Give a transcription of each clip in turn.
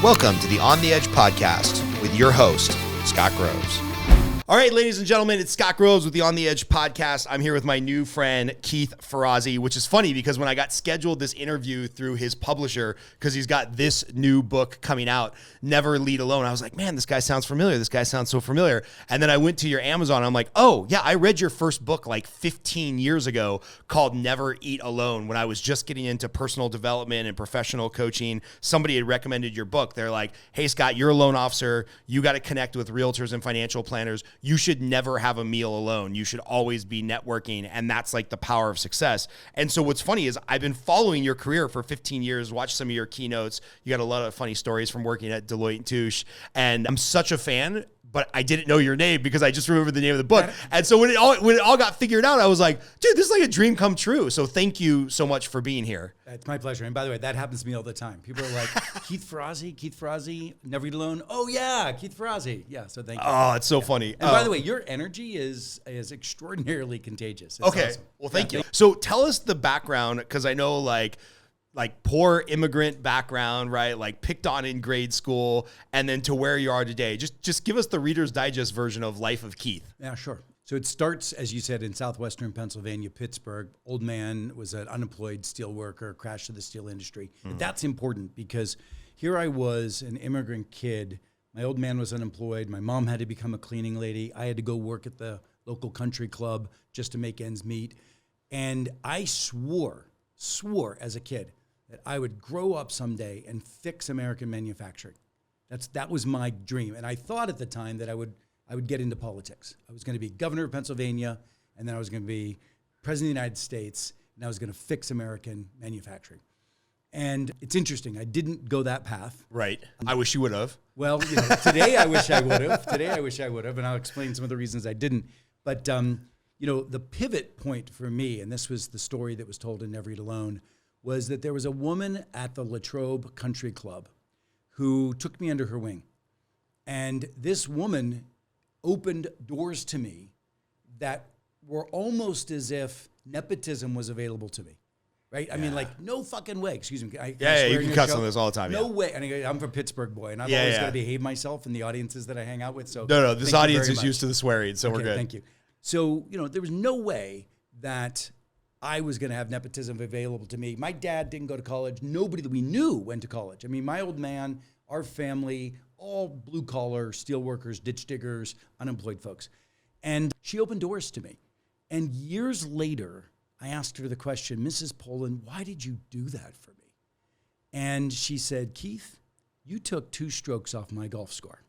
Welcome to the On the Edge podcast with your host, Scott Groves. All right, ladies and gentlemen, it's Scott Groves with the On the Edge podcast. I'm here with my new friend, Keith Ferrazzi, which is funny because when I got scheduled this interview through his publisher, because he's got this new book coming out, Never Lead Alone, I was like, man, this guy sounds familiar. This guy sounds so familiar. And then I went to your Amazon. And I'm like, oh, yeah, I read your first book like 15 years ago called Never Eat Alone when I was just getting into personal development and professional coaching. Somebody had recommended your book. They're like, hey, Scott, you're a loan officer. You got to connect with realtors and financial planners. You should never have a meal alone. You should always be networking. And that's like the power of success. And so what's funny is I've been following your career for 15 years, watched some of your keynotes. You got a lot of funny stories from working at Deloitte & Touche. And I'm such a fan, but I didn't know your name because I just remembered the name of the book. And so when it all got figured out, I was like, dude, this is like a dream come true. So thank you so much for being here. It's my pleasure. And by the way, that happens to me all the time. People are like, Keith Ferrazzi, Never Eat Alone. Oh yeah, Keith Ferrazzi. Yeah, so thank you. Oh, it's so funny. And by the way, your energy is extraordinarily contagious. It's okay. Awesome. Well, thank you. So tell us the background, because I know like poor immigrant background, right? Like picked on in grade school and then to where you are today. Just give us the Reader's Digest version of Life of Keith. Yeah, sure. So it starts, as you said, in southwestern Pennsylvania, Pittsburgh. Old man was an unemployed steel worker, crashed to the steel industry. But that's important because here I was, an immigrant kid. My old man was unemployed. My mom had to become a cleaning lady. I had to go work at the local country club just to make ends meet. And I swore as a kid that I would grow up someday and fix American manufacturing. That was my dream. And I thought at the time that I would get into politics. I was going to be governor of Pennsylvania, and then I was going to be president of the United States, and I was going to fix American manufacturing. And it's interesting. I didn't go that path. Right. I wish you would have. Well, today I wish I would have. And I'll explain some of the reasons I didn't. But, the pivot point for me, and this was the story that was told in Never Eat Alone, was that there was a woman at the Latrobe Country Club who took me under her wing. And this woman opened doors to me that were almost as if nepotism was available to me, right? I mean, like, no fucking way. Excuse me. You can cuss on this all the time. No way. And I'm from Pittsburgh, boy, and I've always got to behave myself in the audiences that I hang out with. So no, this audience is used to the swearing, so we're good. Thank you. So, there was no way that I was going to have nepotism available to me. My dad didn't go to college. Nobody that we knew went to college. I mean, my old man, our family, all blue-collar steel workers, ditch diggers, unemployed folks. And she opened doors to me. And years later, I asked her the question, Mrs. Poland, why did you do that for me? And she said, Keith, you took 2 strokes off my golf score.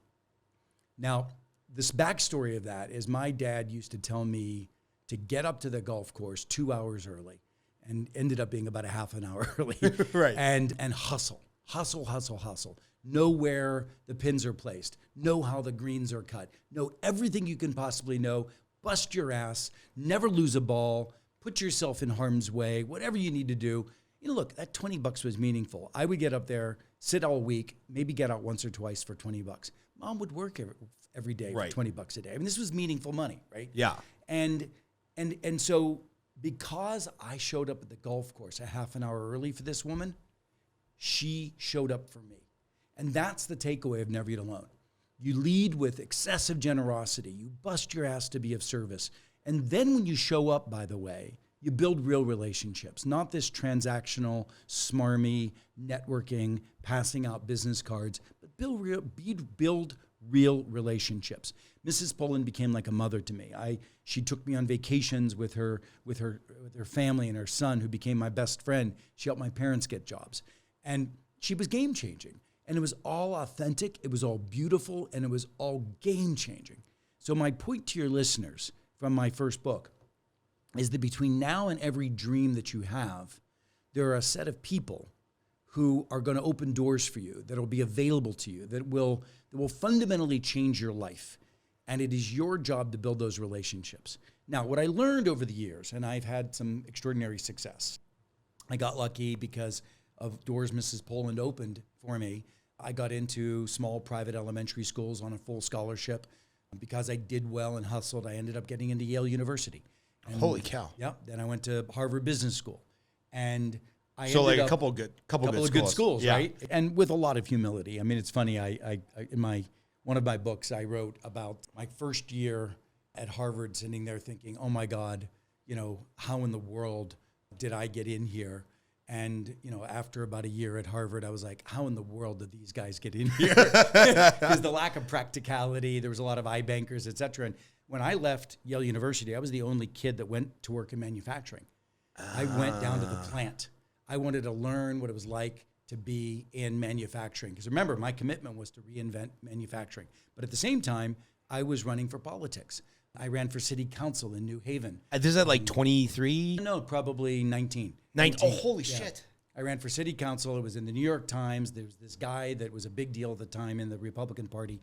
Now, this backstory of that is my dad used to tell me to get up to the golf course 2 hours early, and ended up being about a half an hour early. Right. And hustle. Know where the pins are placed. Know how the greens are cut. Know everything you can possibly know. Bust your ass. Never lose a ball. Put yourself in harm's way. Whatever you need to do. Look, that $20 was meaningful. I would get up there, sit all week, maybe get out once or twice for $20. Mom would work every day for $20 a day. I mean, this was meaningful money, right? Yeah. And so because I showed up at the golf course a half an hour early for this woman, she showed up for me. And that's the takeaway of Never Eat Alone. You lead with excessive generosity. You bust your ass to be of service. And then when you show up, by the way, you build real relationships, not this transactional, smarmy, networking, passing out business cards, but build real relationships. Mrs. Poland became like a mother to me. She took me on vacations with her family and her son, who became my best friend. She helped my parents get jobs. And she was game-changing. And it was all authentic, it was all beautiful, and it was all game-changing. So my point to your listeners from my first book is that between now and every dream that you have, there are a set of people who are going to open doors for you, that will be available to you, that will fundamentally change your life. And it is your job to build those relationships. Now, what I learned over the years, and I've had some extraordinary success. I got lucky because of doors Mrs. Poland opened for me. I got into small private elementary schools on a full scholarship. Because I did well and hustled, I ended up getting into Yale University. And holy cow. Yeah. Then I went to Harvard Business School. And So like ended a up- couple of good schools, right? And with a lot of humility. I mean, it's funny. I in one of my books, I wrote about my first year at Harvard, sitting there thinking, "Oh my God, how in the world did I get in here?" And after about a year at Harvard, I was like, "How in the world did these guys get in here?" Because the lack of practicality, there was a lot of eye bankers, et cetera. And when I left Yale University, I was the only kid that went to work in manufacturing. I went down to the plant. I wanted to learn what it was like to be in manufacturing. Because remember, my commitment was to reinvent manufacturing. But at the same time, I was running for politics. I ran for city council in New Haven. This is at like 23? No, probably 19. 19. Oh, holy shit. I ran for city council. It was in the New York Times. There was this guy that was a big deal at the time in the Republican Party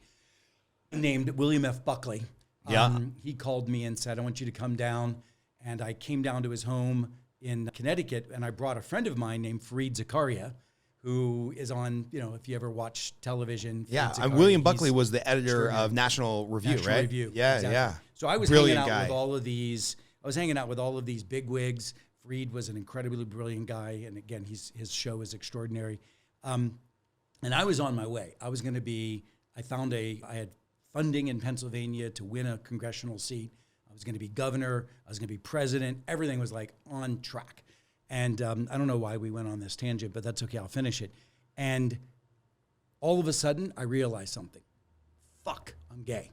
named William F. Buckley. Yeah. He called me and said, "I want you to come down." And I came down to his home in Connecticut, and I brought a friend of mine named Fareed Zakaria, who is on, if you ever watch television. Yeah, Fareed Zakaria, William Buckley was the editor of National Review, National right? Review, Yeah, exactly. yeah. So I was Brilliant hanging out guy. with all of these. I was hanging out with all of these bigwigs. Fareed was an incredibly brilliant guy, and again, his show is extraordinary. And I was on my way. I was going to be. I had funding in Pennsylvania to win a congressional seat. I was going to be governor. I was going to be president. Everything was like on track. And I don't know why we went on this tangent, but that's okay. I'll finish it. And all of a sudden, I realized something. Fuck, I'm gay.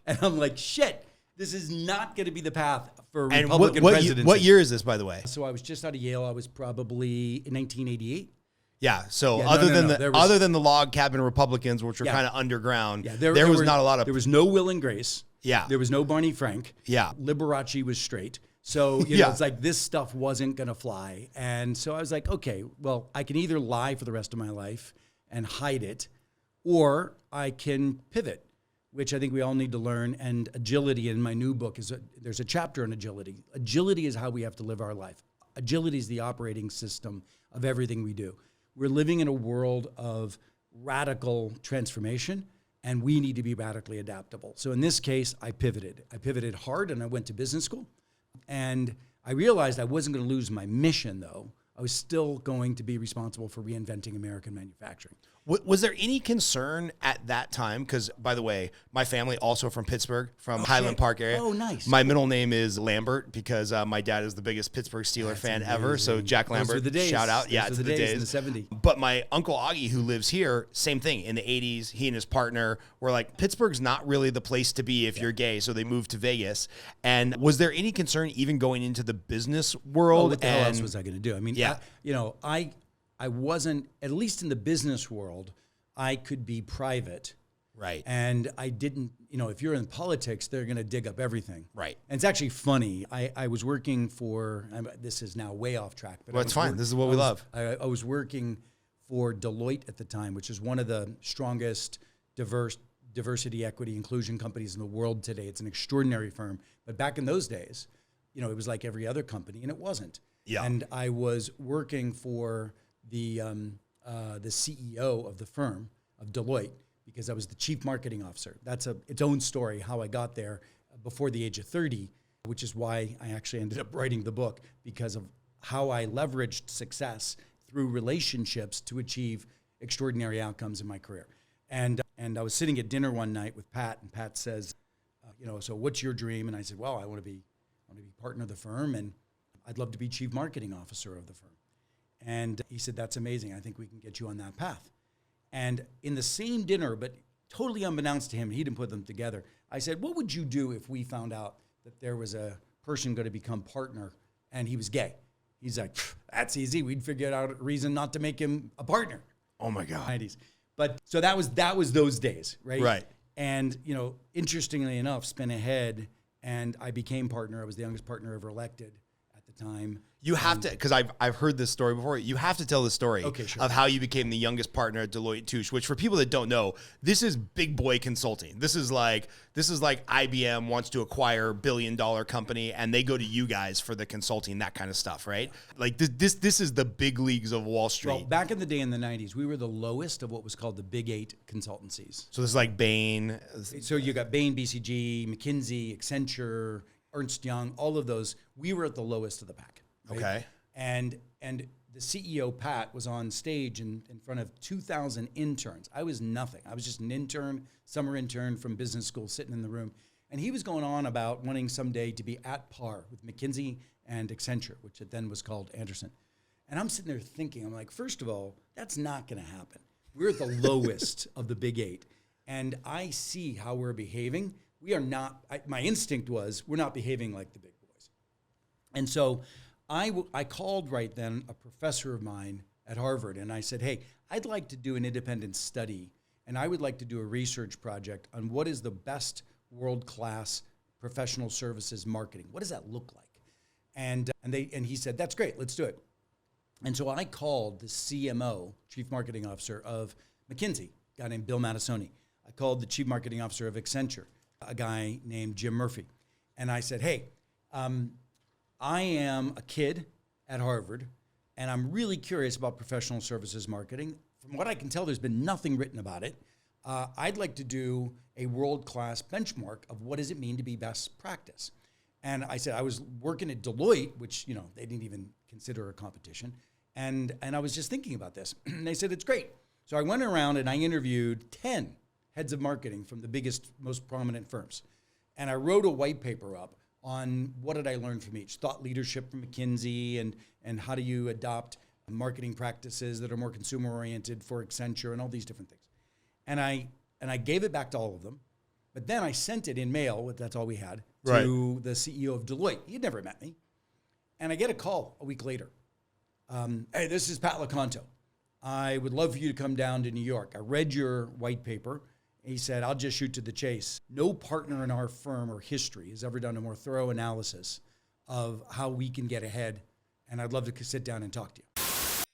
And I'm like, shit, this is not going to be the path for And Republican what presidency. year is this, by the way? So I was just out of Yale. I was probably in 1988. Yeah. So Yeah, other than the log cabin Republicans, which were Yeah. kind of underground, Yeah, there was not a lot of. There was no Will and Grace. Yeah. There was no Barney Frank. Yeah. Liberace was straight. So, Yeah. it's like this stuff wasn't going to fly. And so I was like, okay, well, I can either lie for the rest of my life and hide it, or I can pivot, which I think we all need to learn. And agility in my new book there's a chapter on agility. Agility is how we have to live our life. Agility is the operating system of everything we do. We're living in a world of radical transformation, and we need to be radically adaptable. So in this case, I pivoted. I pivoted hard, and I went to business school. And I realized I wasn't going to lose my mission, though. I was still going to be responsible for reinventing American manufacturing. Was there any concern at that time? Because, by the way, my family also from Pittsburgh, from Highland Park area. Oh, nice. My middle name is Lambert because my dad is the biggest Pittsburgh Steeler fan ever. So Jack Lambert, Those were the days. shout out. Yeah, Those it's were the days. in the 70s. But my uncle Augie, who lives here, same thing. In the 80s, he and his partner were like, Pittsburgh's not really the place to be if you're gay. So they moved to Vegas. And was there any concern even going into the business world? Well, what the hell else was I going to do? I mean, Yeah. I wasn't, at least in the business world, I could be private. Right. And I didn't, if you're in politics, they're going to dig up everything. Right. And it's actually funny. I was working for, this is now way off track. But Well, it's fine. This is what we love. I was working for Deloitte at the time, which is one of the strongest diversity, equity, inclusion companies in the world today. It's an extraordinary firm. But back in those days, it was like every other company, and it wasn't. Yeah. And I was working for the CEO of the firm, of Deloitte, because I was the chief marketing officer. That's its own story, how I got there before the age of 30, which is why I actually ended up writing the book, because of how I leveraged success through relationships to achieve extraordinary outcomes in my career. And I was sitting at dinner one night with Pat, and Pat says, so what's your dream? And I said, well, I want to be partner of the firm, and I'd love to be chief marketing officer of the firm. And he said, that's amazing. I think we can get you on that path. And in the same dinner, but totally unbeknownst to him, he didn't put them together, I said, what would you do if we found out that there was a person going to become partner and he was gay? He's like, that's easy. We'd figure out a reason not to make him a partner. Oh, my God. 90s. But so that was those days, right? Right. And, interestingly enough, spin ahead, and I became partner. I was the youngest partner ever elected at the time. You have to, because I've heard this story before. You have to tell the story of how you became the youngest partner at Deloitte & Touche. Which, for people that don't know, this is big boy consulting. This is like IBM wants to acquire a $1 billion company, and they go to you guys for the consulting, that kind of stuff, right? Like this is the big leagues of Wall Street. Well, back in the day in the 90s, we were the lowest of what was called the Big 8 consultancies. So this is like Bain. So you got Bain, BCG, McKinsey, Accenture, Ernst Young, all of those. We were at the lowest of the pack. Right? Okay. And the CEO, Pat, was on stage in front of 2,000 interns. I was nothing. I was just an intern, summer intern from business school sitting in the room. And he was going on about wanting someday to be at par with McKinsey and Accenture, which it then was called Anderson. And I'm sitting there thinking, I'm like, first of all, that's not going to happen. We're at the lowest of the big eight. And I see how we're behaving. We are not, my instinct was, we're not behaving like the big boys. And so I called right then a professor of mine at Harvard, and I said, hey, I'd like to do an independent study, and I would like to do a research project on what is the best world-class professional services marketing. What does that look like? And he said, that's great, let's do it. And so I called the CMO, Chief Marketing Officer of McKinsey, a guy named Bill Mattisoni. I called the Chief Marketing Officer of Accenture, a guy named Jim Murphy. And I said, hey, I am a kid at Harvard, and I'm really curious about professional services marketing. From what I can tell, there's been nothing written about it. I'd like to do a world-class benchmark of what does it mean to be best practice. And I said, I was working at Deloitte, which, you know, they didn't even consider a competition. And I was just thinking about this. And they said, it's great. So I went around and I interviewed 10 heads of marketing from the biggest, most prominent firms. And I wrote a white paper up on what did I learn from each. Thought leadership from McKinsey and how do you adopt marketing practices that are more consumer-oriented for Accenture and all these different things. And I gave it back to all of them. But then I sent it in mail, that's all we had, to the CEO of Deloitte. He'd never met me. And I get a call a week later. Hey, this is Pat LeConto. I would love for you to come down to New York. I read your white paper. He said, I'll just shoot to the chase. No partner in our firm or history has ever done a more thorough analysis of how we can get ahead. And I'd love to sit down and talk to you.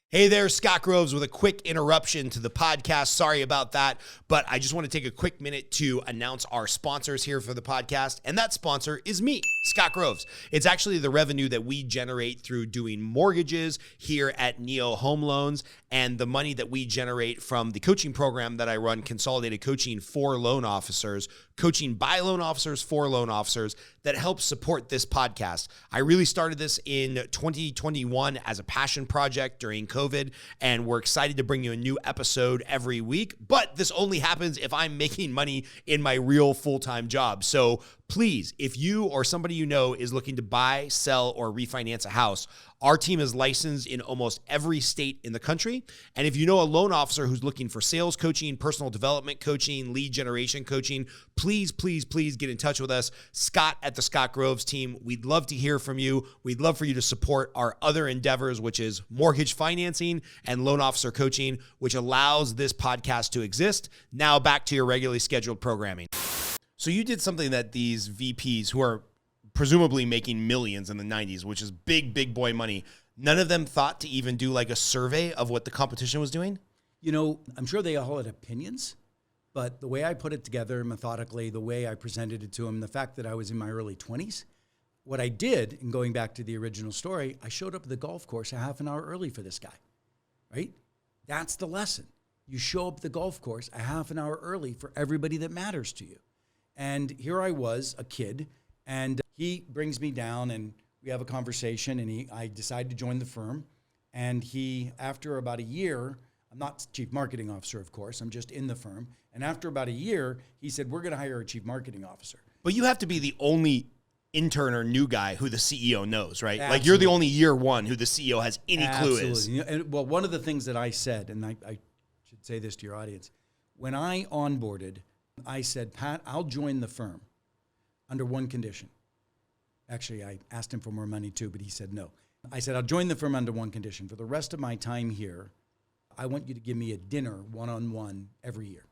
Hey there, Scott Groves with a quick interruption to the podcast. Sorry about that, but I just want to take a quick minute to announce our sponsors here for the podcast, and that sponsor is me, Scott Groves. It's actually the revenue that we generate through doing mortgages here at Neo Home Loans and the money that we generate from the coaching program that I run, Consolidated Coaching for Loan Officers, coaching by loan officers for loan officers that helps support this podcast. I really started this in 2021 as a passion project during COVID, and we're excited to bring you a new episode every week, but this only happens if I'm making money in my real full-time job. So please, if you or somebody you know is looking to buy, sell, or refinance a house, our team is licensed in almost every state in the country. And if you know a loan officer who's looking for sales coaching, personal development coaching, lead generation coaching, please get in touch with us. Scott at the Scott Groves team. We'd love to hear from you. We'd love for you to support our other endeavors, which is mortgage financing and loan officer coaching, which allows this podcast to exist. Now back to your regularly scheduled programming. So you did something that these VPs who are presumably making millions in the 90s, which is big boy money, none of them thought to even do like a survey of what the competition was doing? You know, I'm sure they all had opinions, but the way I put it together methodically, the way I presented it to them, the fact that I was in my early 20s, what I did, and going back to the original story, I showed up at the golf course a half an hour early for this guy, right? That's the lesson. You show up at the golf course a half an hour early for everybody that matters to you. And here I was, a kid, and he brings me down and we have a conversation, and I decide to join the firm. And he, after about a year, I'm not chief marketing officer, of course, I'm just in the firm. And after about a year, he said, we're going to hire a chief marketing officer. But you have to be the only intern or new guy who the CEO knows, right? Absolutely. Like you're the only year one who the CEO has any clue is. Absolutely. And, well, one of the things that I said, and I should say this to your audience, when I onboarded, I said, Pat, I'll join the firm under one condition. Actually, I asked him for more money too, but he said no. I said, I'll join the firm under one condition. For the rest of my time here, I want you to give me a dinner one-on-one every year.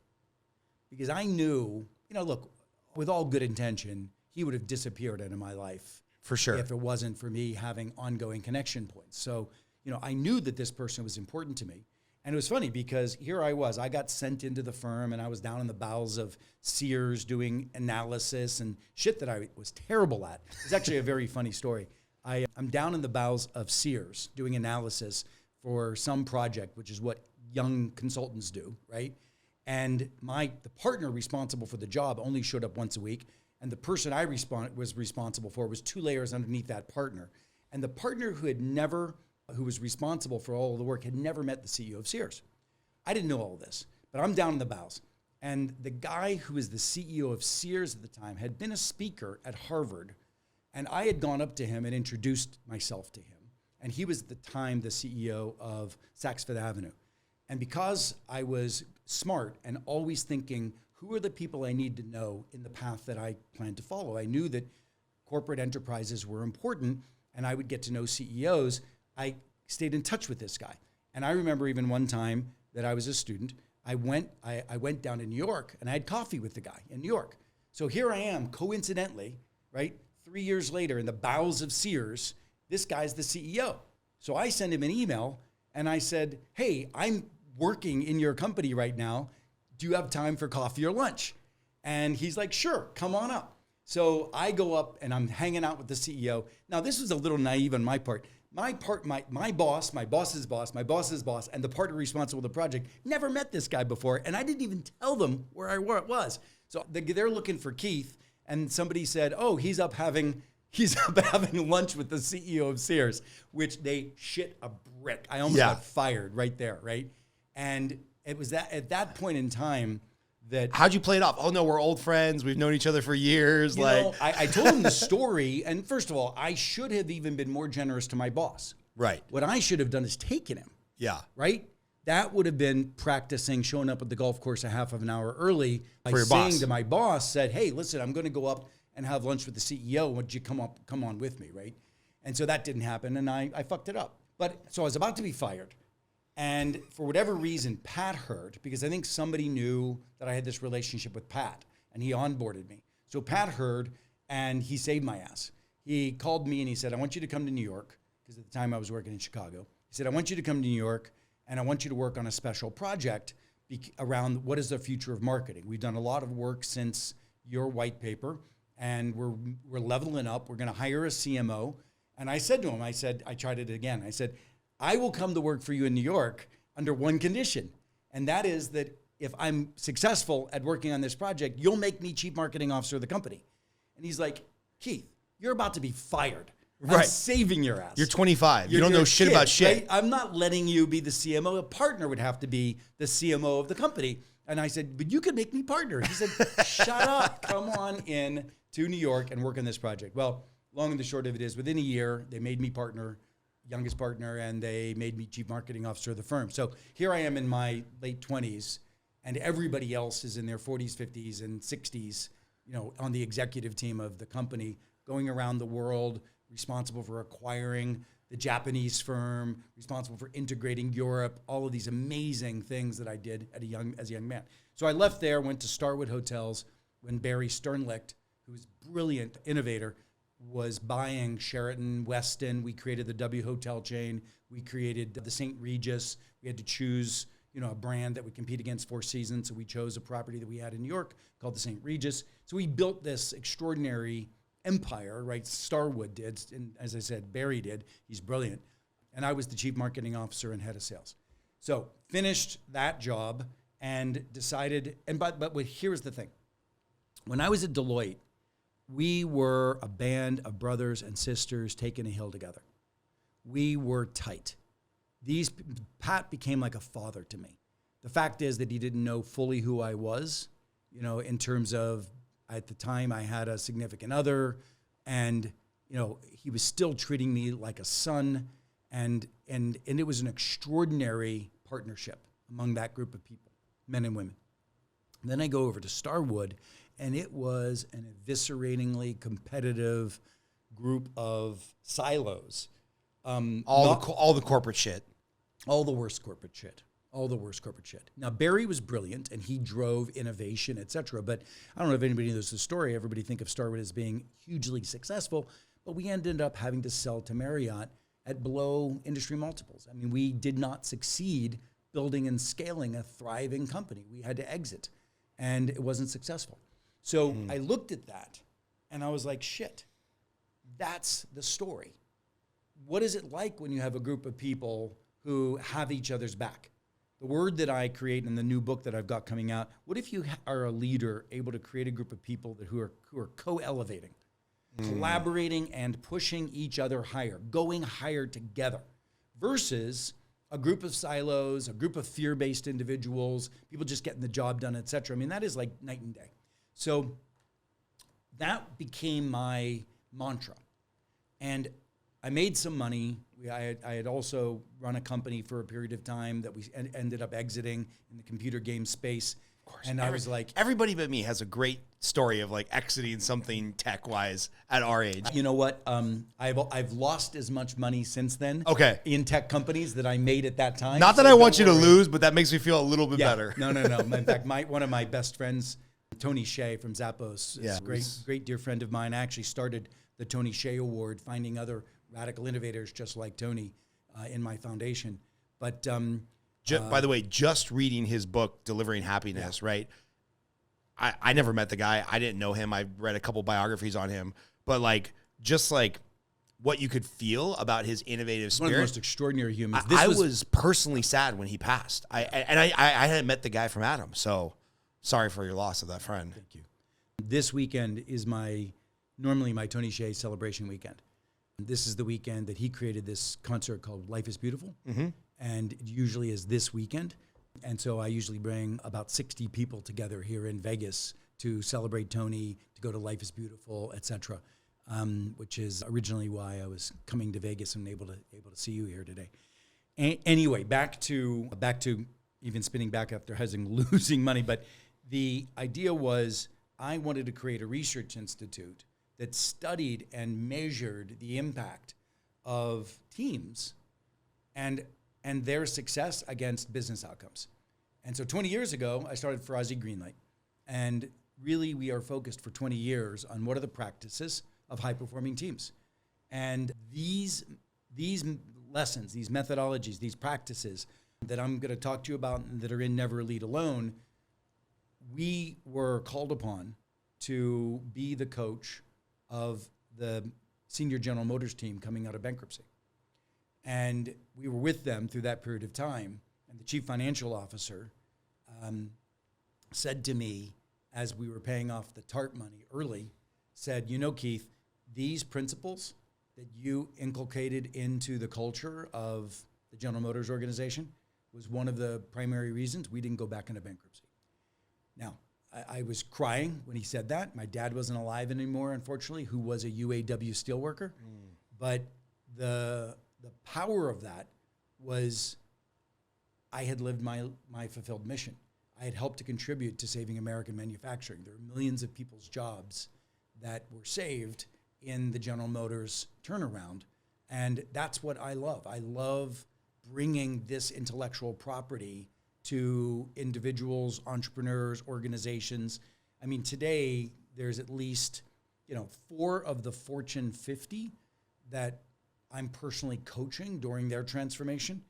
Because I knew, you know, look, with all good intention, he would have disappeared out of my life. For sure. If it wasn't for me having ongoing connection points. So, you know, I knew that this person was important to me. And it was funny because here I was, I got sent into the firm and I was down in the bowels of Sears doing analysis and shit that I was terrible at. It's actually a very funny story. I'm down in the bowels of Sears doing analysis for some project, which is what young consultants do, right? And the partner responsible for the job only showed up once a week. And the person was responsible for was 2 layers underneath that partner. And the partner who had never who was responsible for all of the work, had never met the CEO of Sears. I didn't know all this, but I'm down in the bows. And the guy who was the CEO of Sears at the time had been a speaker at Harvard, and I had gone up to him and introduced myself to him. And he was at the time the CEO of Saks Fifth Avenue. And because I was smart and always thinking, who are the people I need to know in the path that I plan to follow? I knew that corporate enterprises were important and I would get to know CEOs. I stayed in touch with this guy. And I remember even one time that I was a student, I went down to New York and I had coffee with the guy in New York. So here I am, coincidentally, right? 3 years later in the bowels of Sears, this guy's the CEO. So I sent him an email and I said, hey, I'm working in your company right now. Do you have time for coffee or lunch? And he's like, sure, come on up. So I go up and I'm hanging out with the CEO. Now, this was a little naive on my part. My boss, my boss's boss, my boss's boss, and the partner responsible for the project never met this guy before. And I didn't even tell them where I was. So they're looking for Keith. And somebody said, oh, he's up having lunch with the CEO of Sears, which they shit a brick. I almost got fired right there, right? And it was that at that point in time that... How'd you play it off? Oh, no, we're old friends. We've known each other for years. I told him the story. And first of all, I should have even been more generous to my boss. Right. What I should have done is taken him. Yeah. Right? That would have been practicing showing up at the golf course a half of an hour early by For your saying boss. to my boss, said, hey, listen, I'm going to go up and have lunch with the CEO. Would you come on with me, right? And so that didn't happen, and I fucked it up. But so I was about to be fired. And for whatever reason, Pat heard, because I think somebody knew that I had this relationship with Pat, and he onboarded me. So Pat heard, and he saved my ass. He called me and he said, I want you to come to New York, because at the time I was working in Chicago. He said, I want you to come to New York, and I want you to work on a special project around what is the future of marketing. We've done a lot of work since your white paper, and we're leveling up. We're going to hire a CMO. And I said to him, I tried it again. I said, I will come to work for you in New York under one condition. And that is that if I'm successful at working on this project, you'll make me chief marketing officer of the company. And he's like, Keith, you're about to be fired. I'm saving your ass. You're 25. You don't know shit about shit. Right? I'm not letting you be the CMO. A partner would have to be the CMO of the company. And I said, but you could make me partner. He said, shut up. Come on in to New York and work on this project. Well, long and the short of it is, within a year, they made me partner, youngest partner, and they made me chief marketing officer of the firm. So here I am in my late 20s, and everybody else is in their 40s, 50s, and 60s, on the executive team of the company, going around the world, responsible for acquiring the Japanese firm, responsible for integrating Europe, all of these amazing things that I did as a young man. So I left there, went to Starwood Hotels when Barry Sternlicht, who's a brilliant innovator, was buying Sheraton, Westin. We created the W Hotel chain. We created the St. Regis. We had to choose, a brand that would compete against Four Seasons. So we chose a property that we had in New York called the St. Regis. So we built this extraordinary empire, right? Starwood did, and as I said, Barry did. He's brilliant. And I was the chief marketing officer and head of sales. So finished that job and decided, but here's the thing. When I was at Deloitte, we were a band of brothers and sisters taking a hill together. We were tight. Pat became like a father to me. The fact is that he didn't know fully who I was, in terms of, at the time I had a significant other, and he was still treating me like a son, and it was an extraordinary partnership among that group of people, men and women. And then I go over to Starwood, and it was an evisceratingly competitive group of silos. All the corporate shit. All the worst corporate shit. All the worst corporate shit. Now, Barry was brilliant, and he drove innovation, et cetera. But I don't know if anybody knows the story. Everybody think of Starwood as being hugely successful, but we ended up having to sell to Marriott at below industry multiples. I mean, we did not succeed building and scaling a thriving company. We had to exit, and it wasn't successful. So I looked at that, and I was like, shit, that's the story. What is it like when you have a group of people who have each other's back? The word that I create in the new book that I've got coming out, what if you are a leader able to create a group of people who are co-elevating, collaborating and pushing each other higher, going higher together, versus a group of silos, a group of fear-based individuals, people just getting the job done, et cetera. I mean, that is like night and day. So that became my mantra. And I made some money. I had also run a company for a period of time that we ended up exiting in the computer game space. Of course. And I was like, everybody but me has a great story of like exiting something tech-wise at our age. you know what? I've lost as much money since then. Okay. In tech companies that I made at that time. Not that So I want you don't to worry. lose, but that makes me feel a little bit better. No. In fact, one of my best friends, Tony Shea from Zappos, is a great dear friend of mine. I actually started the Tony Shea Award, finding other radical innovators just like Tony in my foundation. But By the way, just reading his book, Delivering Happiness, right? I never met the guy. I didn't know him. I read a couple biographies on him. But like, just like what you could feel about his innovative spirit. one of the most extraordinary humans. I was personally sad when he passed. I hadn't met the guy from Adam. So sorry for your loss of that friend. Thank you. This weekend is normally my Tony Shea celebration weekend. This is the weekend that he created this concert called Life is Beautiful. Mm-hmm. And it usually is this weekend. And so I usually bring about 60 people together here in Vegas to celebrate Tony, to go to Life is Beautiful, et cetera, which is originally why I was coming to Vegas and able to see you here today. Anyway, back to even spinning back after losing money. But the idea was I wanted to create a research institute that studied and measured the impact of teams and their success against business outcomes. And so 20 years ago, I started Ferrazzi Greenlight. And really, we are focused for 20 years on what are the practices of high-performing teams. And these lessons, these methodologies, these practices that I'm going to talk to you about and that are in Never Lead Alone, we were called upon to be the coach of the senior General Motors team coming out of bankruptcy. And we were with them through that period of time. And the chief financial officer said to me, as we were paying off the TARP money early, said, you know, Keith, these principles that you inculcated into the culture of the General Motors organization was one of the primary reasons we didn't go back into bankruptcy. Now, I was crying when he said that. My dad wasn't alive anymore, unfortunately, who was a UAW steelworker. But the power of that was I had lived my fulfilled mission. I had helped to contribute to saving American manufacturing. There are millions of people's jobs that were saved in the General Motors turnaround. And that's what I love. I love bringing this intellectual property to individuals, entrepreneurs, organizations. I mean, today there's at least, 4 of the Fortune 50 that I'm personally coaching during their transformation.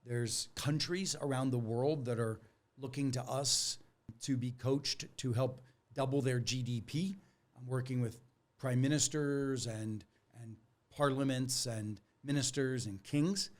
There's countries around the world that are looking to us to be coached to help double their GDP. I'm working with prime ministers and parliaments and ministers and kings.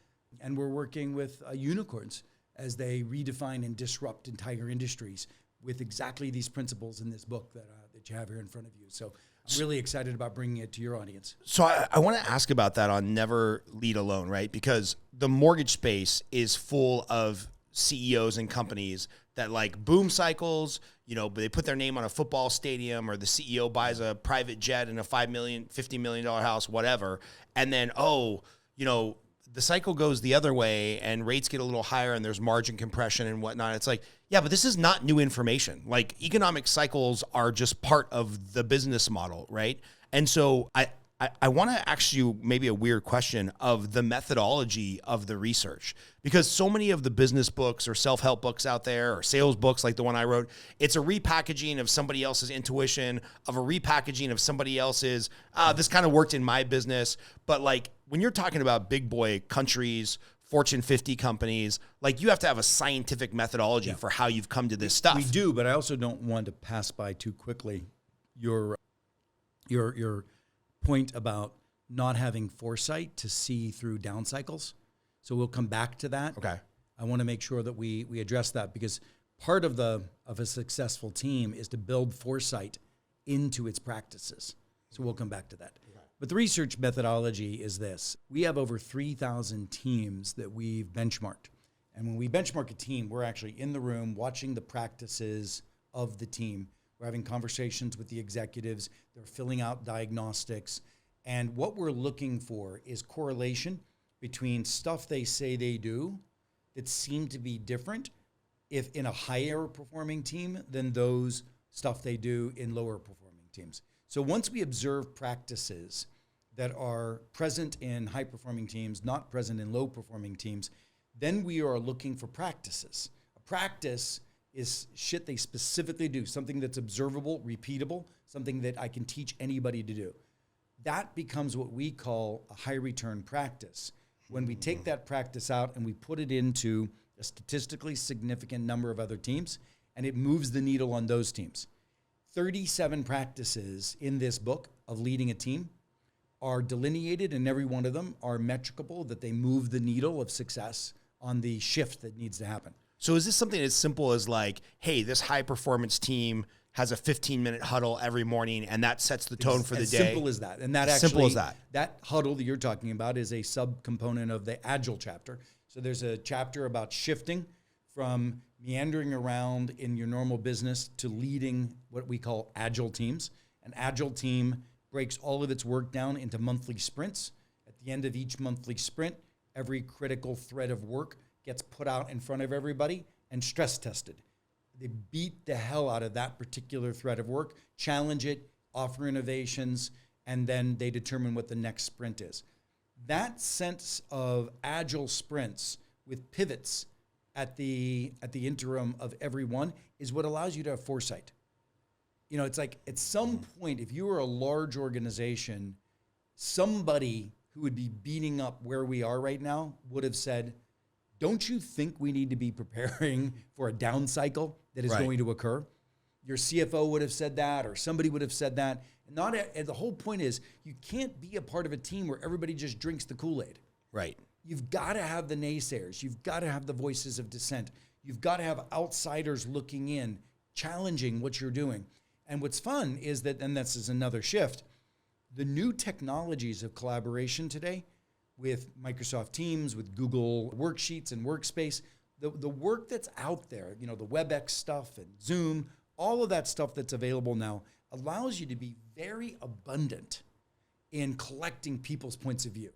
And we're working with unicorns as they redefine and disrupt entire industries with exactly these principles in this book that you have here in front of you. So I'm really excited about bringing it to your audience. So I want to ask about that on Never Lead Alone, right? Because the mortgage space is full of CEOs and companies that like boom cycles, they put their name on a football stadium, or the CEO buys a private jet and a $5 million, $50 million house, whatever. And then, the cycle goes the other way and rates get a little higher and there's margin compression and whatnot. It's like, yeah, but this is not new information. Like, economic cycles are just part of the business model, right? And so I want to ask you maybe a weird question of the methodology of the research, because so many of the business books or self-help books out there, or sales books like the one I wrote, it's a repackaging of somebody else's intuition, of a repackaging of somebody else's, this kind of worked in my business. But like, when you're talking about big boy countries, Fortune 50 companies, like, you have to have a scientific methodology for how you've come to this stuff. We do, but I also don't want to pass by too quickly your point about not having foresight to see through down cycles. So we'll come back to that. Okay. I want to make sure that we address that, because part of a successful team is to build foresight into its practices. So we'll come back to that. But the research methodology is this. We have over 3,000 teams that we've benchmarked. And when we benchmark a team, we're actually in the room watching the practices of the team. We're having conversations with the executives. They're filling out diagnostics. And what we're looking for is correlation between stuff they say they do that seem to be different if in a higher performing team than those stuff they do in lower performing teams. So once we observe practices that are present in high performing teams, not present in low performing teams, then we are looking for practices. A practice is shit they specifically do, something that's observable, repeatable, something that I can teach anybody to do. That becomes what we call a high return practice. When we take that practice out and we put it into a statistically significant number of other teams, and it moves the needle on those teams. 37 practices in this book of leading a team are delineated, and every one of them are metricable, that they move the needle of success on the shift that needs to happen. So is this something as simple as like, hey, this high performance team has a 15-minute huddle every morning and that sets the tone for the day? As simple as that. And that actually, simple as that. That huddle that you're talking about is a subcomponent of the Agile chapter. So there's a chapter about shifting from meandering around in your normal business to leading what we call Agile teams. An Agile team breaks all of its work down into monthly sprints. At the end of each monthly sprint, every critical thread of work gets put out in front of everybody and stress tested. They beat the hell out of that particular thread of work, challenge it, offer innovations, and then they determine what the next sprint is. That sense of agile sprints with pivots at the interim of every one is what allows you to have foresight. You know, it's like at some point, if you were a large organization, somebody who would be beating up where we are right now would have said, don't you think we need to be preparing for a down cycle that is going to occur? Your CFO would have said that, or somebody would have said that. And the whole point is you can't be a part of a team where everybody just drinks the Kool-Aid. Right. You've got to have the naysayers. You've got to have the voices of dissent. You've got to have outsiders looking in, challenging what you're doing. And what's fun is that, and this is another shift, the new technologies of collaboration today with Microsoft Teams, with Google Worksheets and Workspace, the work that's out there, you know, the WebEx stuff and Zoom, all of that stuff that's available now allows you to be very abundant in collecting people's points of view.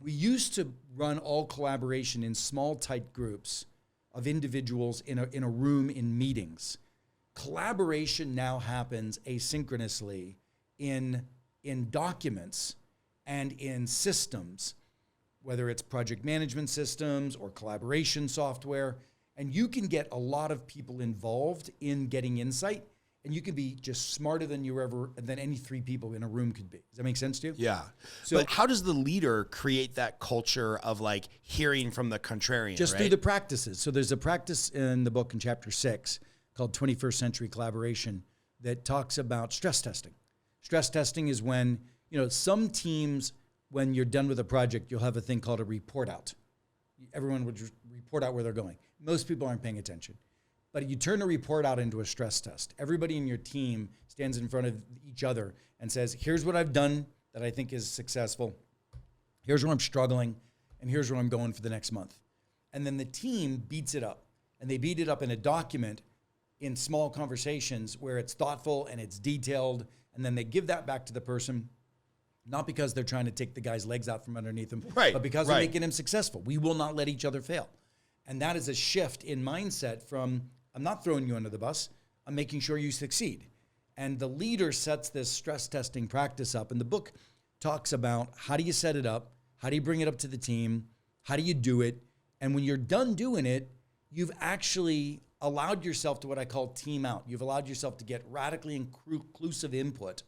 We used to run all collaboration in small, tight groups of individuals in a room in meetings. Collaboration now happens asynchronously in documents and in systems, whether it's project management systems or collaboration software. And you can get a lot of people involved in getting insight, and you can be just smarter than any three people in a room could be. Does that make sense to you? Yeah. So, but how does the leader create that culture of like hearing from the contrarian? Just through the practices. So there's a practice in the book in chapter 6 called 21st Century Collaboration that talks about stress testing. Stress testing is when, you know, some teams, when you're done with a project, you'll have a thing called a report out. Everyone would report out where they're going. Most people aren't paying attention. But you turn a report out into a stress test. Everybody in your team stands in front of each other and says, here's what I've done that I think is successful. Here's where I'm struggling. And here's where I'm going for the next month. And then the team beats it up. And they beat it up in a document in small conversations where it's thoughtful and it's detailed. And then they give that back to the person, not because they're trying to take the guy's legs out from underneath him, but because they're making him successful. We will not let each other fail. And that is a shift in mindset from, I'm not throwing you under the bus, I'm making sure you succeed. And the leader sets this stress testing practice up. And the book talks about how do you set it up? How do you bring it up to the team? How do you do it? And when you're done doing it, you've actually allowed yourself to what I call team out. You've allowed yourself to get radically inclusive input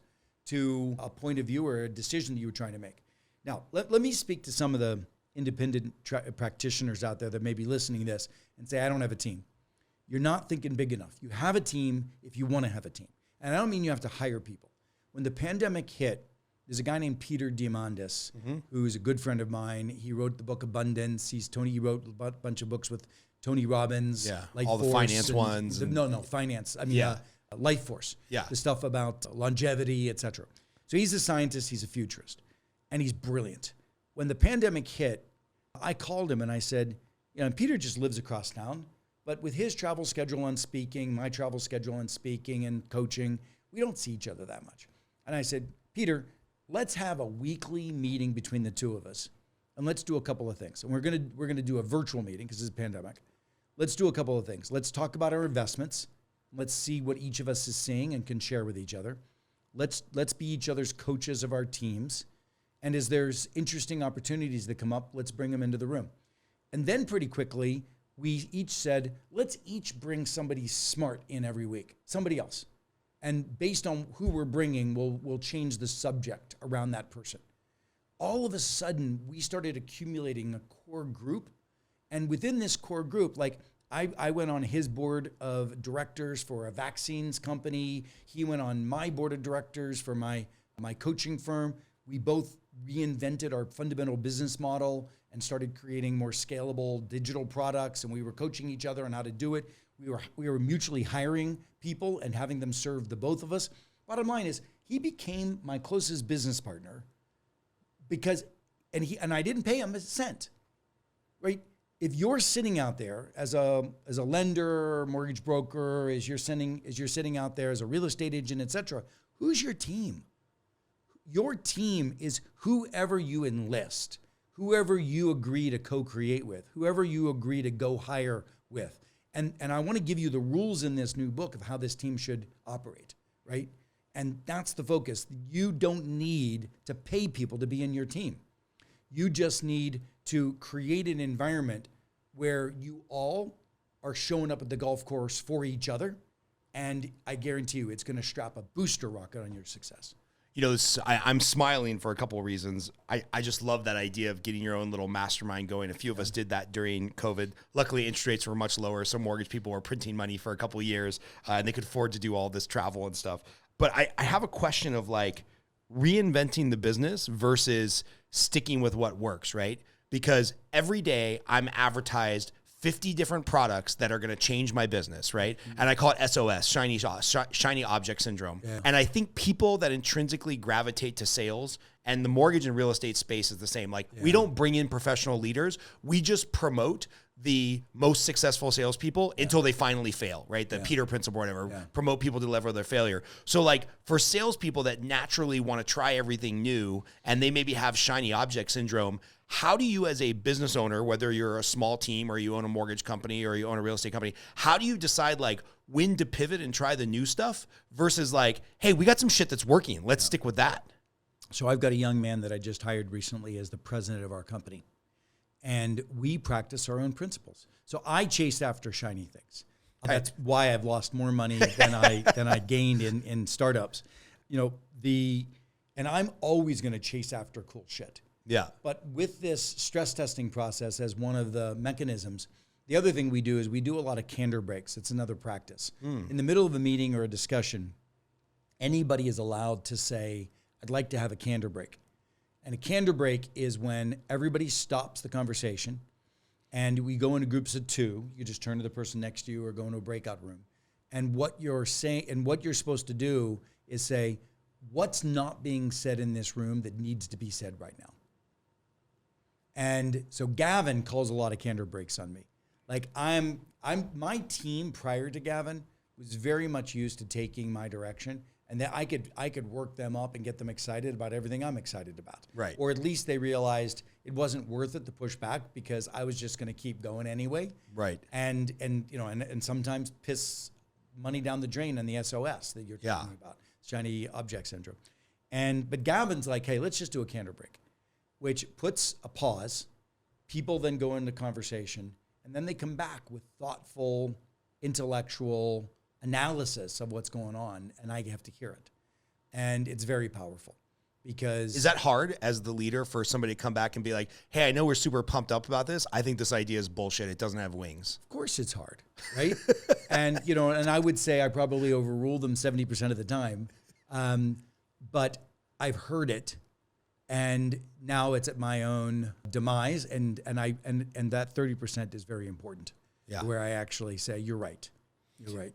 to a point of view or a decision that you were trying to make. Now, let me speak to some of the independent practitioners out there that may be listening to this and say, I don't have a team. You're not thinking big enough. You have a team if you want to have a team. And I don't mean you have to hire people. When the pandemic hit, there's a guy named Peter Diamandis, who's a good friend of mine. He wrote the book Abundance. He wrote a bunch of books with Tony Robbins. Like all the finance ones. No, finance. I mean, Life Force. Yeah. The stuff about longevity, etc. So he's a scientist, he's a futurist, and he's brilliant. When the pandemic hit, I called him and I said, Peter just lives across town, but with his travel schedule on speaking, my travel schedule on speaking and coaching, we don't see each other that much. And I said, Peter, let's have a weekly meeting between the two of us, and let's do a couple of things. And we're gonna do a virtual meeting because it's a pandemic. Let's do a couple of things. Let's talk about our investments. Let's see what each of us is seeing and can share with each other. Let's be each other's coaches of our teams. And as there's interesting opportunities that come up, let's bring them into the room. And then pretty quickly, we each said, let's each bring somebody smart in every week, somebody else. And based on who we're bringing, we'll change the subject around that person. All of a sudden, we started accumulating a core group. And within this core group, like I went on his board of directors for a vaccines company. He went on my board of directors for my coaching firm. We both reinvented our fundamental business model and started creating more scalable digital products. And we were coaching each other on how to do it. We were mutually hiring people and having them serve the both of us. Bottom line is, he became my closest business partner because, and I didn't pay him a cent, right? If you're sitting out there as a lender, mortgage broker, as you're sitting out there as a real estate agent, et cetera, who's your team? Your team is whoever you enlist, whoever you agree to co-create with, whoever you agree to go hire with. And I want to give you the rules in this new book of how this team should operate, right? And that's the focus. You don't need to pay people to be in your team. You just need to create an environment where you all are showing up at the golf course for each other. And I guarantee you, it's going to strap a booster rocket on your success. I'm smiling for a couple of reasons. I just love that idea of getting your own little mastermind going. A few of us did that during COVID. Luckily, interest rates were much lower. Some mortgage people were printing money for a couple of years, and they could afford to do all this travel and stuff. But I have a question of like reinventing the business versus sticking with what works, right? Because every day I'm advertised 50 different products that are going to change my business, right? Mm-hmm. And I call it SOS, shiny object syndrome. Yeah. And I think people that intrinsically gravitate to sales, and the mortgage and real estate space is the same. Like we don't bring in professional leaders. We just promote the most successful salespeople until they finally fail, right? The Peter principle or whatever, promote people to the level of their failure. So like for salespeople that naturally want to try everything new and they maybe have shiny object syndrome, how do you as a business owner, whether you're a small team or you own a mortgage company or you own a real estate company, how do you decide like when to pivot and try the new stuff versus like, hey, we got some shit that's working. Let's stick with that. So I've got a young man that I just hired recently as the president of our company. And we practice our own principles. So I chase after shiny things. That's why I've lost more money than I gained in startups. And I'm always going to chase after cool shit. Yeah. But with this stress testing process as one of the mechanisms, the other thing we do is we do a lot of candor breaks. It's another practice. In the middle of a meeting or a discussion, anybody is allowed to say, I'd like to have a candor break. And a candor break is when everybody stops the conversation and we go into groups of two. You just turn to the person next to you or go into a breakout room. And what you're saying and what you're supposed to do is say, what's not being said in this room that needs to be said right now? And so Gavin calls a lot of candor breaks on me. Like my team prior to Gavin was very much used to taking my direction. And that I could work them up and get them excited about everything I'm excited about. Right. Or at least they realized it wasn't worth it to push back because I was just going to keep going anyway. Right. And sometimes piss money down the drain on the SOS that you're talking about, shiny object syndrome. But Gavin's like, hey, let's just do a candor break, which puts a pause. People then go into conversation, and then they come back with thoughtful, intellectual analysis of what's going on, and I have to hear it. And it's very powerful because... Is that hard as the leader for somebody to come back and be like, hey, I know we're super pumped up about this. I think this idea is bullshit. It doesn't have wings. Of course it's hard, right? And I would say I probably overrule them 70% of the time. But I've heard it, and now it's at my own demise, and that 30% is very important. Yeah. Where I actually say, you're right. You're right.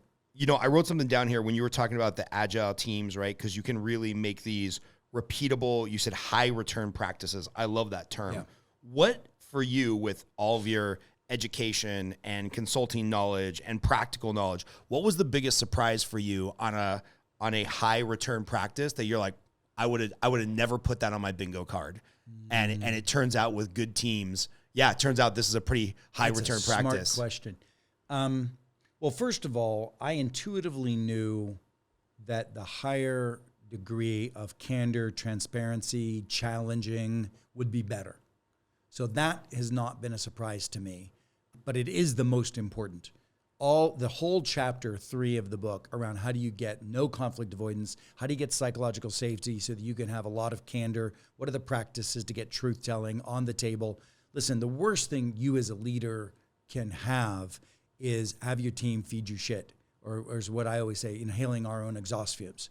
I wrote something down here when you were talking about the agile teams, right? Because you can really make these repeatable, you said high return practices. I love that term. Yeah. What for you, with all of your education and consulting knowledge and practical knowledge, what was the biggest surprise for you on a high return practice that you're like, I would have never put that on my bingo card? And it turns out with good teams, it turns out this is a pretty high return practice. Smart question. Well, first of all, I intuitively knew that the higher degree of candor, transparency, challenging would be better. So that has not been a surprise to me, but it is the most important. The whole chapter 3 of the book around how do you get no conflict avoidance, how do you get psychological safety so that you can have a lot of candor, what are the practices to get truth telling on the table. Listen, the worst thing you as a leader can have is have your team feed you shit, or is what I always say, inhaling our own exhaust fumes.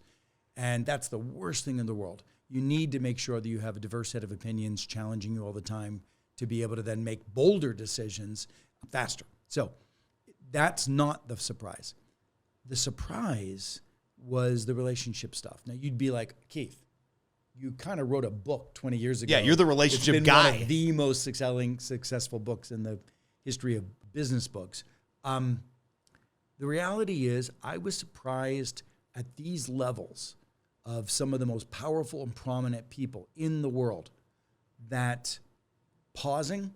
And that's the worst thing in the world. You need to make sure that you have a diverse set of opinions challenging you all the time to be able to then make bolder decisions faster. So that's not the surprise. The surprise was the relationship stuff. Now you'd be like, Keith, you kind of wrote a book 20 years ago. Yeah, you're the relationship it's been guy. One of the most successful books in the history of business books. The reality is I was surprised at these levels of some of the most powerful and prominent people in the world that pausing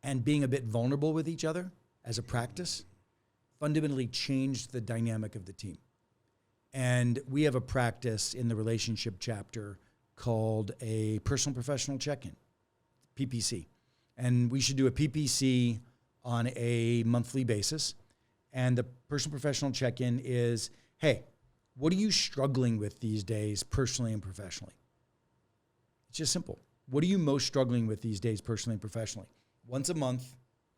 and being a bit vulnerable with each other as a practice fundamentally changed the dynamic of the team. And we have a practice in the relationship chapter called a personal professional check-in, PPC. And we should do a PPC on a monthly basis. And the personal professional check-in is, hey, what are you struggling with these days, personally and professionally? It's just simple. What are you most struggling with these days, personally and professionally? Once a month,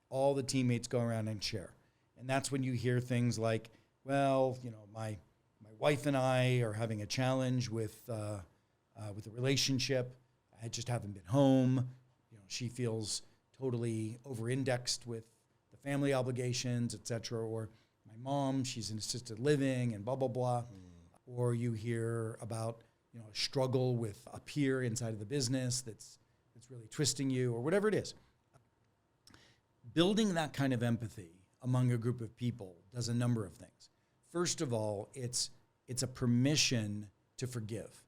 all the teammates go around and share. And that's when you hear things like, well, my wife and I are having a challenge with a relationship. I just haven't been home. She feels totally over-indexed with the family obligations, et cetera. Or my mom, she's in assisted living and blah, blah, blah. Or you hear about, a struggle with a peer inside of the business that's really twisting you, or whatever it is. Building that kind of empathy among a group of people does a number of things. First of all, it's a permission to forgive.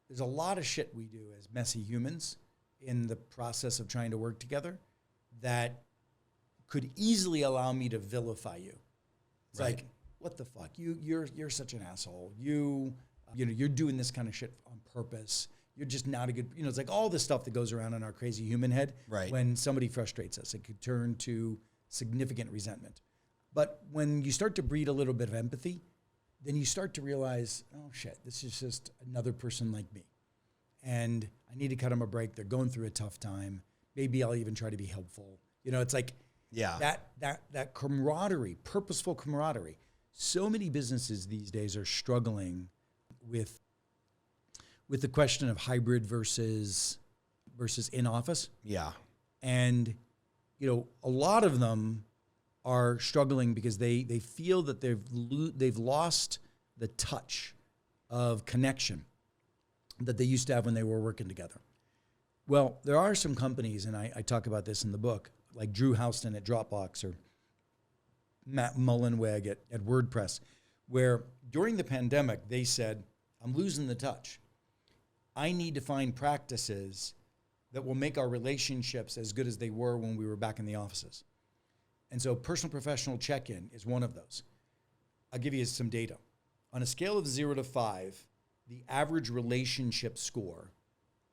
There's a lot of shit we do as messy humans in the process of trying to work together that could easily allow me to vilify you. It's like, what the fuck? You're such an asshole. You're doing this kind of shit on purpose. You're just not a good, it's like all the stuff that goes around in our crazy human head. Right. When somebody frustrates us, it could turn to significant resentment. But when you start to breed a little bit of empathy, then you start to realize, oh shit, this is just another person like me. And I need to cut them a break. They're going through a tough time. Maybe I'll even try to be helpful. It's like that camaraderie, purposeful camaraderie. So many businesses these days are struggling with the question of hybrid versus in office. Yeah. And, a lot of them are struggling because they feel that they've lost the touch of connection that they used to have when they were working together. Well, there are some companies, and I talk about this in the book, like Drew Houston at Dropbox or Matt Mullenweg at WordPress, where during the pandemic, they said, I'm losing the touch. I need to find practices that will make our relationships as good as they were when we were back in the offices. And so personal professional check-in is one of those. I'll give you some data. On a scale of 0 to 5, the average relationship score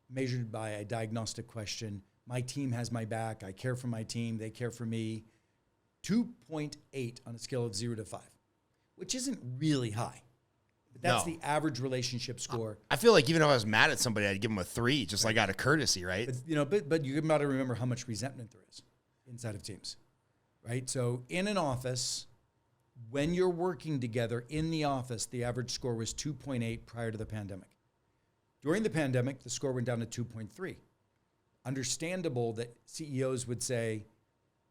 measured by a diagnostic question, my team has my back, I care for my team, they care for me, 2.8 on a scale of 0 to 5, which isn't really high. But that's the average relationship score. I feel like even if I was mad at somebody, I'd give them a 3, just like out of courtesy, right? But you got to remember how much resentment there is inside of teams, right? So in an office, when you're working together in the office, the average score was 2.8 prior to the pandemic. During the pandemic, the score went down to 2.3. Understandable that CEOs would say,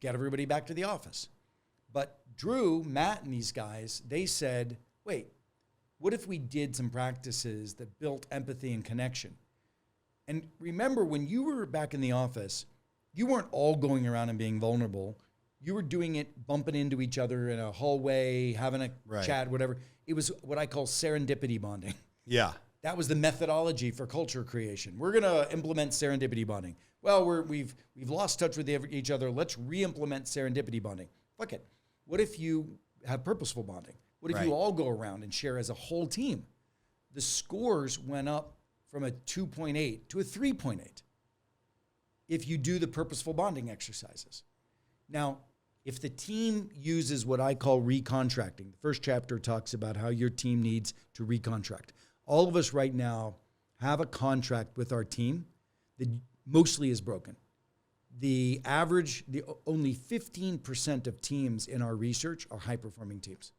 get everybody back to the office. But Drew, Matt, and these guys, they said, wait, what if we did some practices that built empathy and connection? And remember, when you were back in the office, you weren't all going around and being vulnerable. You were doing it, bumping into each other in a hallway, having a chat, whatever. It was what I call serendipity bonding. Yeah. That was the methodology for culture creation. We're going to implement serendipity bonding. Well, we've lost touch with each other. Let's re-implement serendipity bonding. Fuck it. What if you have purposeful bonding? What if you all go around and share as a whole team? The scores went up from a 2.8 to a 3.8 if you do the purposeful bonding exercises. Now, if the team uses what I call recontracting, the first chapter talks about how your team needs to recontract. All of us right now have a contract with our team that mostly is broken. The only 15% of teams in our research are high-performing teams.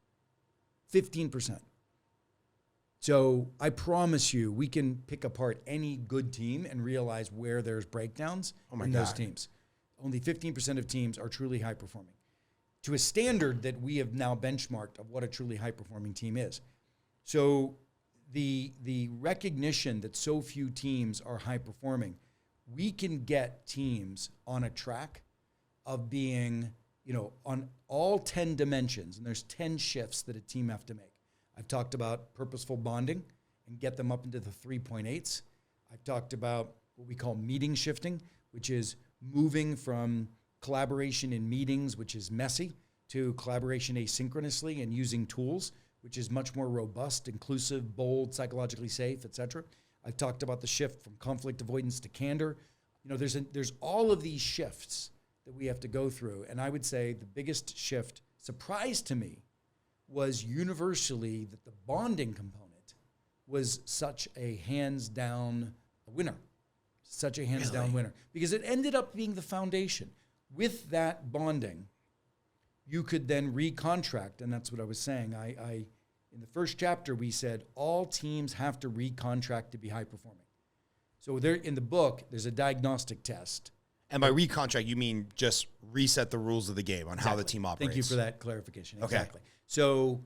15%. So I promise you, we can pick apart any good team and realize where there's breakdowns in those teams. Only 15% of teams are truly high-performing, to a standard that we have now benchmarked of what a truly high-performing team is. So the recognition that so few teams are high-performing, we can get teams on a track of being, on all 10 dimensions, and there's 10 shifts that a team have to make. I've talked about purposeful bonding and get them up into the 3.8s. I've talked about what we call meeting shifting, which is moving from collaboration in meetings, which is messy, to collaboration asynchronously and using tools, which is much more robust, inclusive, bold, psychologically safe, etc. I've talked about the shift from conflict avoidance to candor. There's all of these shifts that we have to go through. And I would say the biggest shift, surprise to me, was universally that the bonding component was such a hands-down winner. Such a hands-down winner. Because it ended up being the foundation. With that bonding, you could then recontract, and that's what I was saying. In the first chapter, we said all teams have to recontract to be high-performing. So there, in the book, there's a diagnostic test. And by recontract, you mean just reset the rules of the game on how the team operates. Thank you for that clarification. Okay. Exactly. So,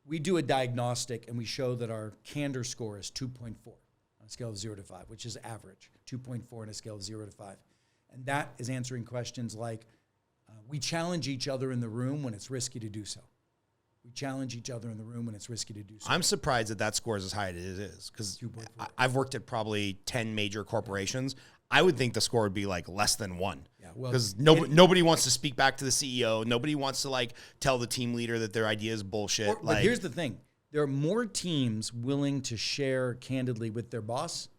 we do a diagnostic and we show that our candor score is 2.4 on a scale of 0 to 5, which is average, 2.4 on a scale of 0 to 5. And that is answering questions like, we challenge each other in the room when it's risky to do so. We challenge each other in the room when it's risky to do so. I'm surprised that score is as high as it is, because I've worked at probably 10 major corporations. I would think the score would be like less than 1. Because nobody wants to speak back to the CEO. Nobody wants to tell the team leader that their idea is bullshit. But here's the thing. There are more teams willing to share candidly with their boss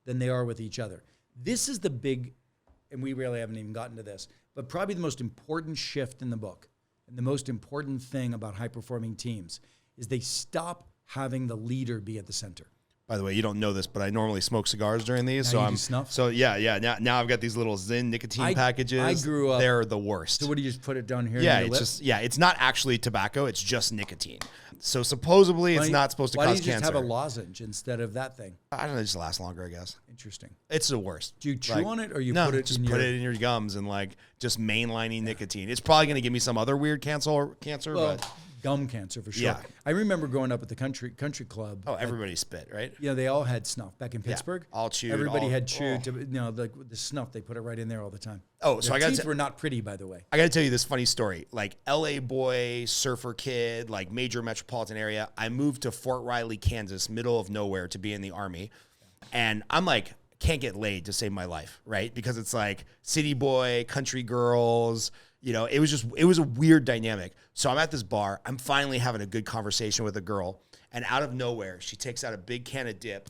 than they are with each other. This is the big, and we really haven't even gotten to this, but probably the most important shift in the book and the most important thing about high-performing teams is they stop having the leader be at the center. By the way, you don't know this, but I normally smoke cigars during these. Now you do snuff? So yeah. Now I've got these little Zyn nicotine packages. I grew up. They're the worst. So what do you just put it down here? Yeah, it's not actually tobacco. It's just nicotine. So supposedly it's not supposed to cause cancer. Why do you just have a lozenge instead of that thing? I don't know. It just lasts longer, I guess. Interesting. It's the worst. Do you chew on it or you put it put it in your gums and just mainlining nicotine. It's probably going to give me some other weird cancer, but gum cancer for sure. Yeah. I remember growing up at the country club. Oh, everybody spit, right? Yeah, they all had snuff back in Pittsburgh. All chewed. Everybody had chewed. The snuff, they put it right in there all the time. Oh, so Their teeth were not pretty, by the way. I got to tell you this funny story. LA boy, surfer kid, major metropolitan area. I moved to Fort Riley, Kansas, middle of nowhere, to be in the Army. And I'm can't get laid to save my life, right? Because it's city boy, country girls. It was a weird dynamic. So I'm at this bar. I'm finally having a good conversation with a girl. And out of nowhere, she takes out a big can of dip,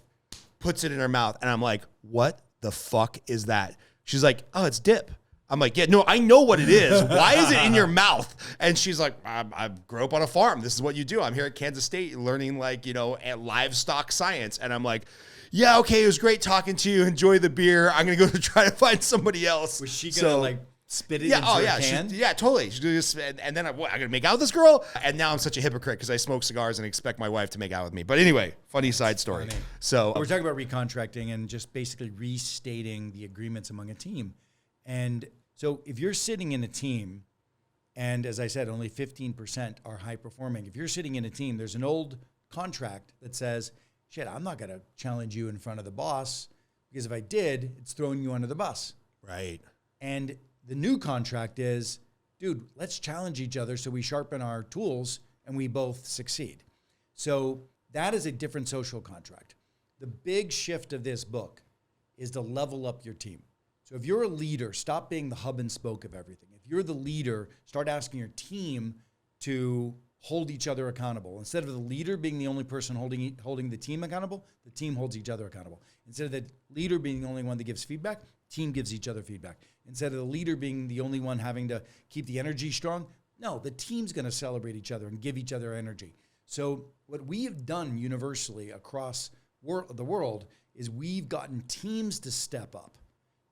puts it in her mouth. And I'm like, what the fuck is that? She's like, oh, it's dip. I'm like, yeah, no, I know what it is. Why is it in your mouth? And she's like, I grew up on a farm. This is what you do. I'm here at Kansas State learning livestock science. And I'm like, yeah, okay, it was great talking to you. Enjoy the beer. I'm going to go try to find somebody else. Was she going to spit it into her hand? Yeah, totally. She just, and then I'm going to make out with this girl? And now I'm such a hypocrite because I smoke cigars and expect my wife to make out with me. But anyway, funny side story. Funny. So we're talking about recontracting and just basically restating the agreements among a team. And so if you're sitting in a team, and as I said, only 15% are high performing. If you're sitting in a team, there's an old contract that says, shit, I'm not going to challenge you in front of the boss, because if I did, it's throwing you under the bus. Right. And the new contract is, dude, let's challenge each other so we sharpen our tools and we both succeed. So that is a different social contract. The big shift of this book is to level up your team. So if you're a leader, stop being the hub and spoke of everything. If you're the leader, start asking your team to hold each other accountable. Instead of the leader being the only person holding the team accountable, the team holds each other accountable. Instead of the leader being the only one that gives feedback, team gives each other feedback. Instead of the leader being the only one having to keep the energy strong, no, the team's going to celebrate each other and give each other energy. So what we have done universally across the world is we've gotten teams to step up,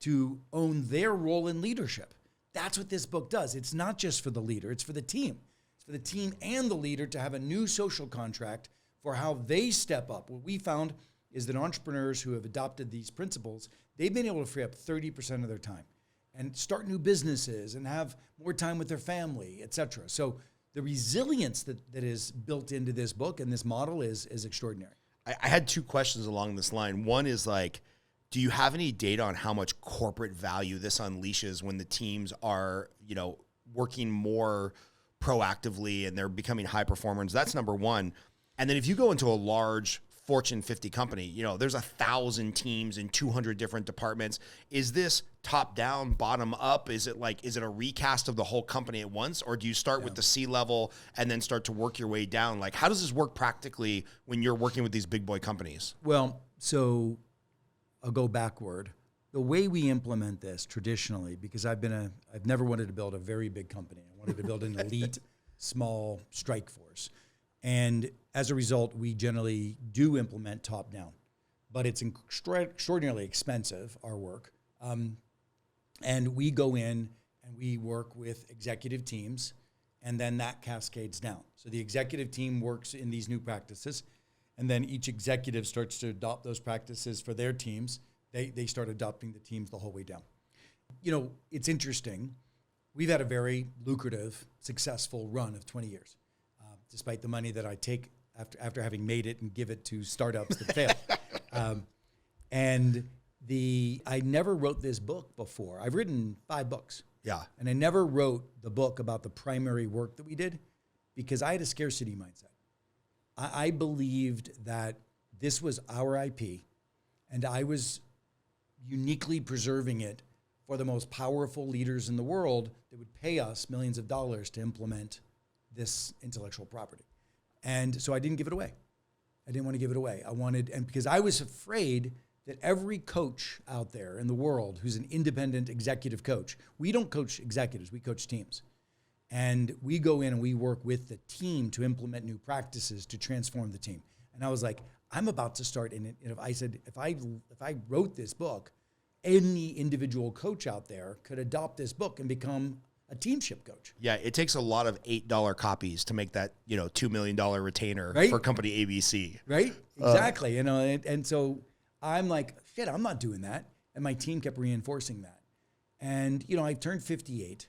to own their role in leadership. That's what this book does. It's not just for the leader, it's for the team. It's for the team and the leader to have a new social contract for how they step up. What we found is that entrepreneurs who have adopted these principles, they've been able to free up 30% of their time and start new businesses and have more time with their family, et cetera. So the resilience that is built into this book and this model is extraordinary. I had two questions along this line. One is like, do you have any data on how much corporate value this unleashes when the teams are, working more proactively and they're becoming high performers? That's number one. And then if you go into a large Fortune 50 company, there's 1,000 teams in 200 different departments. Is this top down, bottom up? Is it a recast of the whole company at once? Or do you start with the C-level and then start to work your way down? Like, how does this work practically when you're working with these big boy companies? Well, so I'll go backward. The way we implement this traditionally, because I've never wanted to build a very big company. I wanted to build an elite, small strike force. And as a result, we generally do implement top down, but it's extraordinarily expensive, our work. And we go in and we work with executive teams, and then that cascades down. So the executive team works in these new practices, and then each executive starts to adopt those practices for their teams. They start adopting the teams the whole way down. It's interesting. We've had a very lucrative, successful run of 20 years. Despite the money that I take after having made it and give it to startups that fail. I never wrote this book before. I've written 5 books. Yeah. And I never wrote the book about the primary work that we did because I had a scarcity mindset. I believed that this was our IP and I was uniquely preserving it for the most powerful leaders in the world that would pay us millions of dollars to implement this intellectual property. And so I didn't give it away. I didn't want to give it away. Because I was afraid that every coach out there in the world who's an independent executive coach, we don't coach executives, we coach teams. And we go in and we work with the team to implement new practices to transform the team. And I was like, I'm about to start if I wrote this book, any individual coach out there could adopt this book and become a teamship coach. Yeah, it takes a lot of $8 copies to make that, $2 million retainer for company ABC. Right? Exactly. And so I'm like, shit, I'm not doing that. And my team kept reinforcing that. And, I turned 58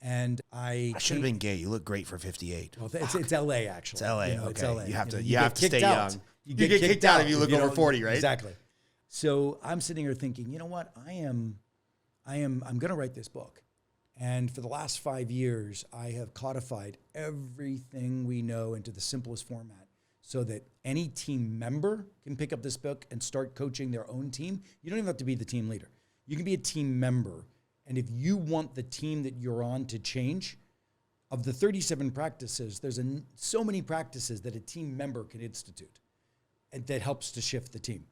and I should have been gay. You look great for 58. Well, it's LA actually. It's LA. Okay. It's LA. You have to stay out. young. You get kicked out if you look over 40, right? Exactly. So I'm sitting here thinking, you know what? I'm going to write this book. And for the last 5 years, I have codified everything we know into the simplest format so that any team member can pick up this book and start coaching their own team. You don't even have to be the team leader. You can be a team member. And if you want the team that you're on to change, of the 37 practices, there's so many practices that a team member can institute and that helps to shift the team.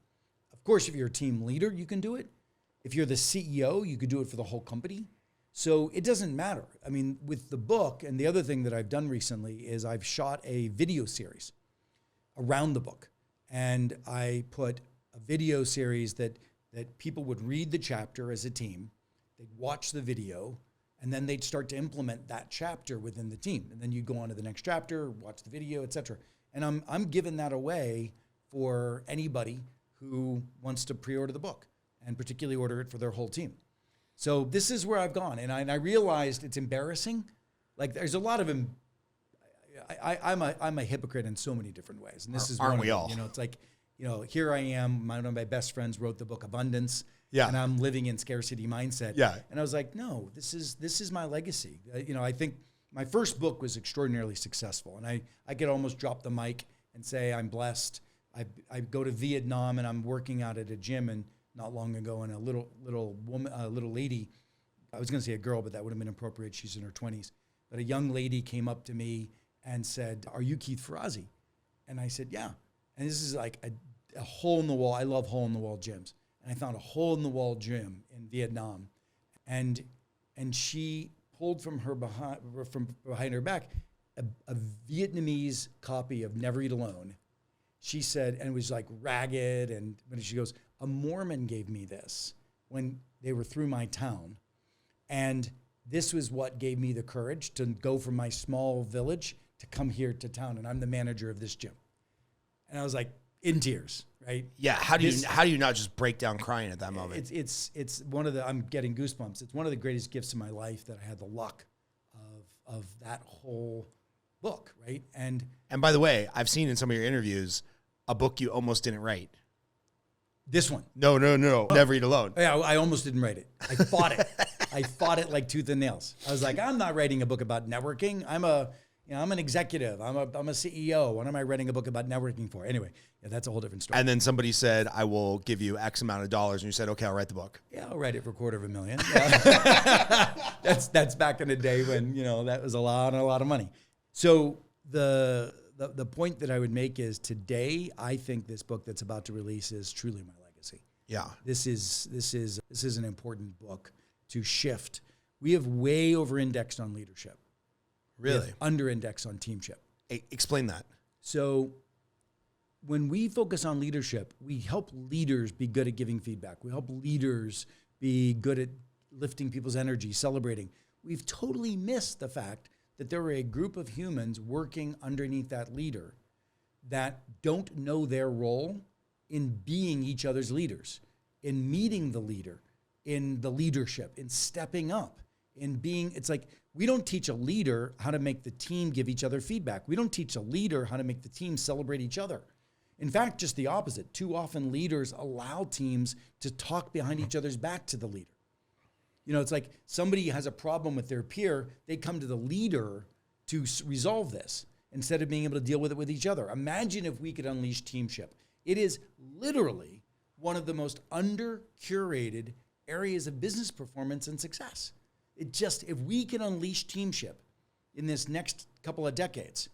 Of course, if you're a team leader, you can do it. If you're the CEO, you could do it for the whole company. So it doesn't matter. I mean, with the book, and the other thing that I've done recently is I've shot a video series around the book. And I put a video series that people would read the chapter as a team, they'd watch the video, and then they'd start to implement that chapter within the team. And then you go on to the next chapter, watch the video, et cetera. And I'm giving that away for anybody who wants to pre-order the book, and particularly order it for their whole team. So this is where I've gone. And I realized it's embarrassing. Like there's a lot of, I'm a hypocrite in so many different ways, and this is aren't one we of them. all? You know, it's like, you know, here I am. One of my best friends wrote the book Abundance. Yeah. And I'm living in scarcity mindset. Yeah. And I was like, no, this is my legacy. You know, I think my first book was extraordinarily successful, and I could almost drop the mic and say I'm blessed. I go to Vietnam and I'm working out at a gym, and not long ago, and a little woman, a little lady, I was going to say a girl, but that would have been appropriate. She's in her 20s. But a young lady came up to me and said, "Are you Keith Ferrazzi?" And I said, "Yeah." And this is like a hole in the wall. I love hole in the wall gyms. And I found a hole in the wall gym in Vietnam, and she pulled from behind her back a Vietnamese copy of Never Eat Alone. She said, and it was like ragged, and she goes, "A Mormon gave me this when they were through my town, and this was what gave me the courage to go from my small village to come here to town, and I'm the manager of this gym." And I was like, in tears, right? Yeah. How do you not just break down crying at that moment? It's one of the, I'm getting goosebumps. It's one of the greatest gifts in my life that I had the luck of that whole book, right? And by the way, I've seen in some of your interviews a book you almost didn't write. this one. No. Never Eat Alone. Yeah, I almost didn't write it. I fought it. I fought it like tooth and nails. I was like, I'm not writing a book about networking. I'm an executive. I'm a CEO. What am I writing a book about networking for? Anyway, yeah, that's a whole different story. And then somebody said, "I will give you X amount of dollars," and you said, "Okay, I'll write the book." Yeah, I'll write it for $250,000. Yeah. That's back in the day when, you know, that was a lot of money. So the point that I would make is today, I think this book that's about to release is truly my legacy. Yeah. This is an important book to shift. We have way over-indexed on leadership. Really? Under-indexed on teamship. Explain that. So when we focus on leadership, we help leaders be good at giving feedback. We help leaders be good at lifting people's energy, celebrating. We've totally missed the fact that there are a group of humans working underneath that leader that don't know their role in being each other's leaders, in meeting the leader, in the leadership, in stepping up, in being, it's like, we don't teach a leader how to make the team give each other feedback. We don't teach a leader how to make the team celebrate each other. In fact, just the opposite. Too often leaders allow teams to talk behind each other's back to the leader. You know, it's like somebody has a problem with their peer, they come to the leader to resolve this instead of being able to deal with it with each other. Imagine if we could unleash teamship. It is literally one of the most under-curated areas of business performance and success. If we can unleash teamship in this next couple of decades,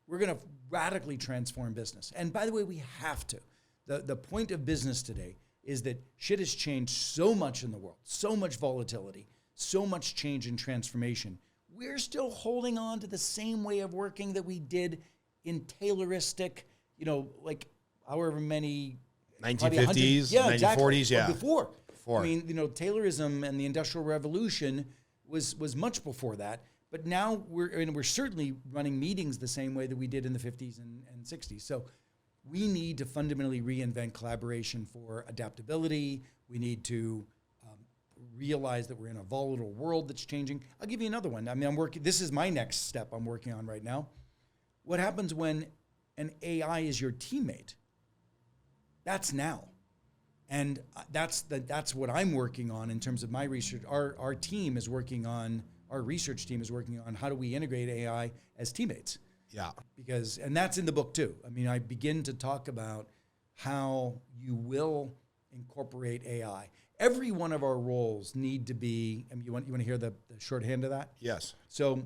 we're going to radically transform business. And by the way, we have to. The point of business today is that shit has changed so much in the world, so much volatility, so much change and transformation. We're still holding on to the same way of working that we did in Tayloristic, you know, like however many 1950s, yeah, 1940s, exactly. yeah. Before. I mean, you know, Taylorism and the Industrial Revolution was much before that. But now we're certainly running meetings the same way that we did in the 50s and 60s. So we need to fundamentally reinvent collaboration for adaptability. We need to realize that we're in a volatile world that's changing. I'll give you another one. I mean, this is my next step I'm working on right now. What happens when an AI is your teammate? That's now. And that's what I'm working on in terms of my research. Our research team is working on how do we integrate AI as teammates. Yeah. And that's in the book too. I mean, I begin to talk about how you will incorporate AI. Every one of our roles need to be, I mean, you want to hear the shorthand of that? Yes. So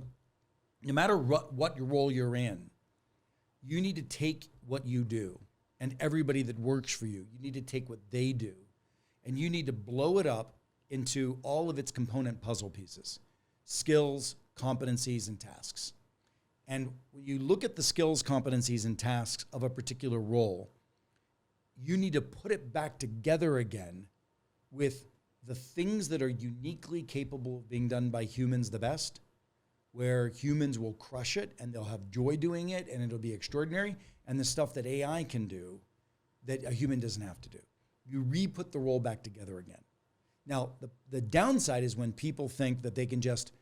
no matter what role you're in, you need to take what you do and everybody that works for you, you need to take what they do and you need to blow it up into all of its component puzzle pieces, skills, competencies, and tasks. And when you look at the skills, competencies, and tasks of a particular role, you need to put it back together again with the things that are uniquely capable of being done by humans the best, where humans will crush it and they'll have joy doing it and it'll be extraordinary, and the stuff that AI can do that a human doesn't have to do. You re-put the role back together again. Now, the downside is when people think that they can just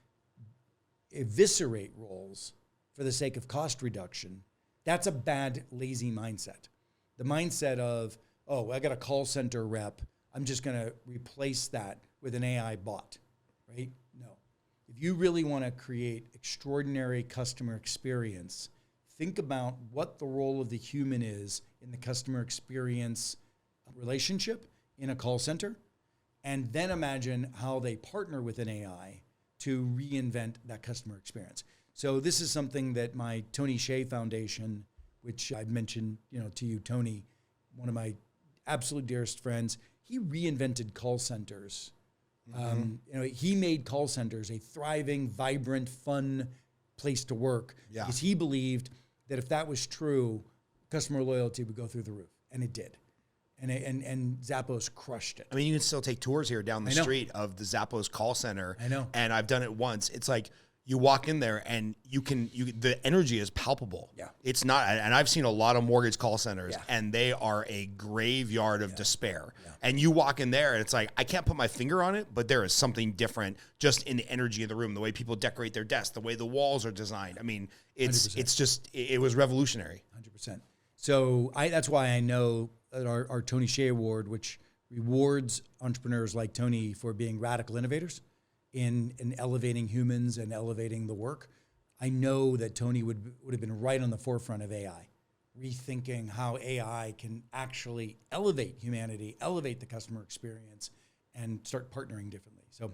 eviscerate roles for the sake of cost reduction, that's a bad, lazy mindset. The mindset of, oh, I got a call center rep, I'm just going to replace that with an AI bot, right? No. If you really want to create extraordinary customer experience, think about what the role of the human is in the customer experience relationship in a call center, and then imagine how they partner with an AI to reinvent that customer experience. So this is something that my Tony Hsieh Foundation, which I've mentioned, to you, Tony, one of my absolute dearest friends, he reinvented call centers. He made call centers a thriving, vibrant, fun place to work because he believed that if that was true, customer loyalty would go through the roof, and it did. And Zappos crushed it. I mean, you can still take tours here down the street of the Zappos call center. I know. And I've done it once. It's like you walk in there and the energy is palpable. Yeah. It's not, and I've seen a lot of mortgage call centers and they are a graveyard of despair. Yeah. And you walk in there and it's like, I can't put my finger on it, but there is something different just in the energy of the room, the way people decorate their desks, the way the walls are designed. I mean, it's 100%. just, it was revolutionary. 100%. So that's why I know that our Tony Hsieh Award, which rewards entrepreneurs like Tony for being radical innovators in elevating humans and elevating the work, I know that Tony would have been right on the forefront of AI, rethinking how AI can actually elevate humanity, elevate the customer experience, and start partnering differently. So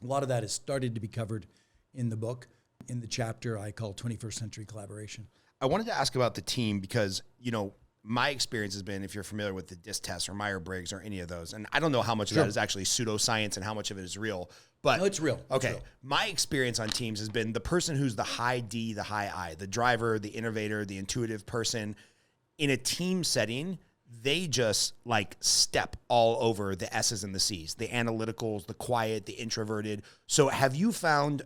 a lot of that has started to be covered in the book, in the chapter I call 21st Century Collaboration. I wanted to ask about the team because, my experience has been, if you're familiar with the DISC test or Myers-Briggs or any of those, and I don't know how much of that is actually pseudoscience and how much of it is real, but no, it's real. Okay. It's real. My experience on teams has been the person who's the high D, the high I, the driver, the innovator, the intuitive person. In a team setting, they just step all over the S's and the C's, the analyticals, the quiet, the introverted. So have you found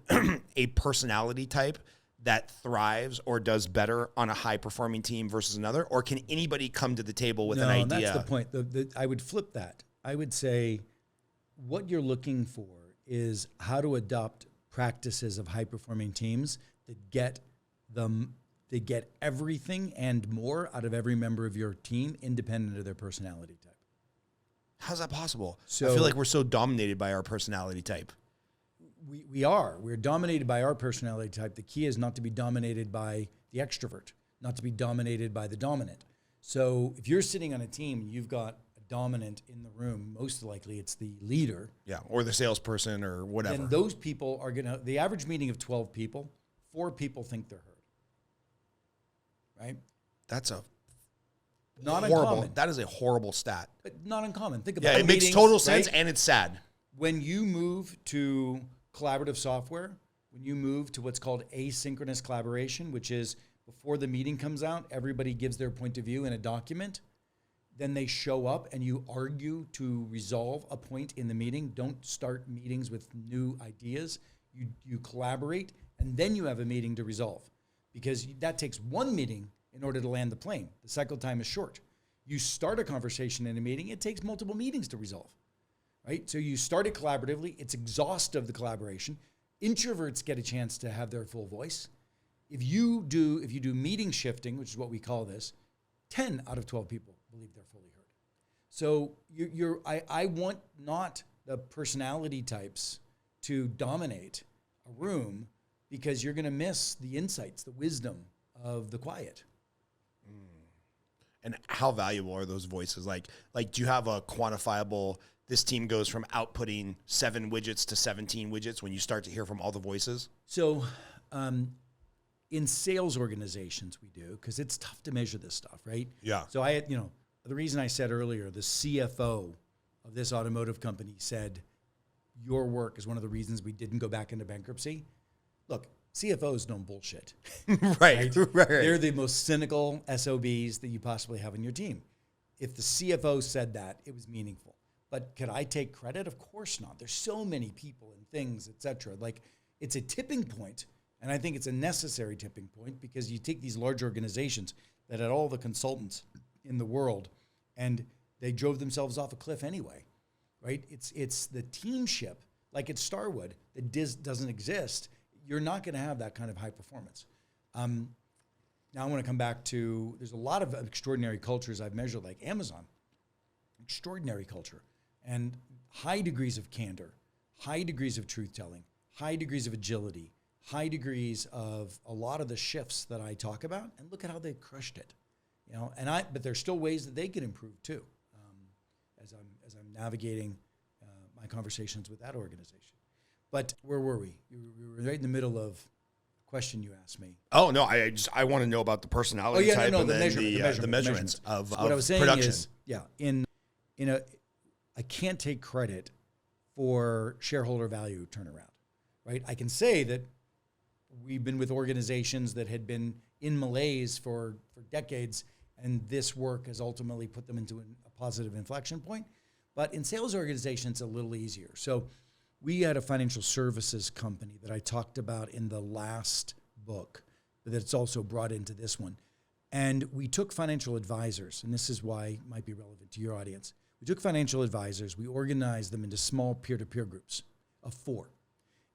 a personality type that thrives or does better on a high-performing team versus another? Or can anybody come to the table with an idea? No, that's the point. I would flip that. I would say what you're looking for is how to adopt practices of high-performing teams that get everything and more out of every member of your team, independent of their personality type. How's that possible? So, I feel like we're so dominated by our personality type. We're dominated by our personality type. The key is not to be dominated by the extrovert, not to be dominated by the dominant. So if you're sitting on a team, you've got a dominant in the room, most likely it's the leader. Yeah, or the salesperson or whatever. Then those people are the average meeting of 12 people, 4 people think they're heard. Right? That's a not horrible, uncommon. that is a horrible stat. But not uncommon. Think about it. It makes total sense, and it's sad. When you move to collaborative software, when you move to what's called asynchronous collaboration, which is before the meeting comes out, everybody gives their point of view in a document, then they show up and you argue to resolve a point in the meeting. Don't start meetings with new ideas. You collaborate, and then you have a meeting to resolve, because that takes one meeting in order to land the plane. The cycle time is short. You start a conversation in a meeting, it takes multiple meetings to resolve. Right? So you start it collaboratively. It's exhaustive, the collaboration. Introverts get a chance to have their full voice. If you do meeting shifting, which is what we call this, 10 out of 12 people believe they're fully heard. So I want not the personality types to dominate a room, because you're going to miss the insights, the wisdom of the quiet. And how valuable are those voices? Like, do you have a quantifiable, this team goes from outputting 7 widgets to 17 widgets when you start to hear from all the voices? So in sales organizations, we do, because it's tough to measure this stuff, right? Yeah. So the reason I said earlier, the CFO of this automotive company said, your work is one of the reasons we didn't go back into bankruptcy. Look, CFOs don't bullshit. Right. They're the most cynical SOBs that you possibly have on your team. If the CFO said that, it was meaningful. But could I take credit? Of course not. There's so many people and things, et cetera. It's a tipping point, and I think it's a necessary tipping point, because you take these large organizations that had all the consultants in the world, and they drove themselves off a cliff anyway, right? It's the teamship, like at Starwood, that doesn't exist. You're not going to have that kind of high performance. Now I want to come back to, there's a lot of extraordinary cultures I've measured, like Amazon, extraordinary culture, and high degrees of candor, high degrees of truth-telling, high degrees of agility, high degrees of a lot of the shifts that I talk about, and look at how they crushed it. But there's still ways that they can improve too, as I'm navigating my conversations with that organization. But where were we? We were right in the middle of a question you asked me. Oh no, I want to know about the personality type and then the measurements of so what I was saying production. is, I can't take credit for shareholder value turnaround, right? I can say that we've been with organizations that had been in malaise for decades, and this work has ultimately put them into a positive inflection point. But in sales organizations, it's a little easier. So we had a financial services company that I talked about in the last book, but that's also brought into this one. And we took financial advisors, and this is why it might be relevant to your audience. We took financial advisors, we organized them into small peer-to-peer groups of 4.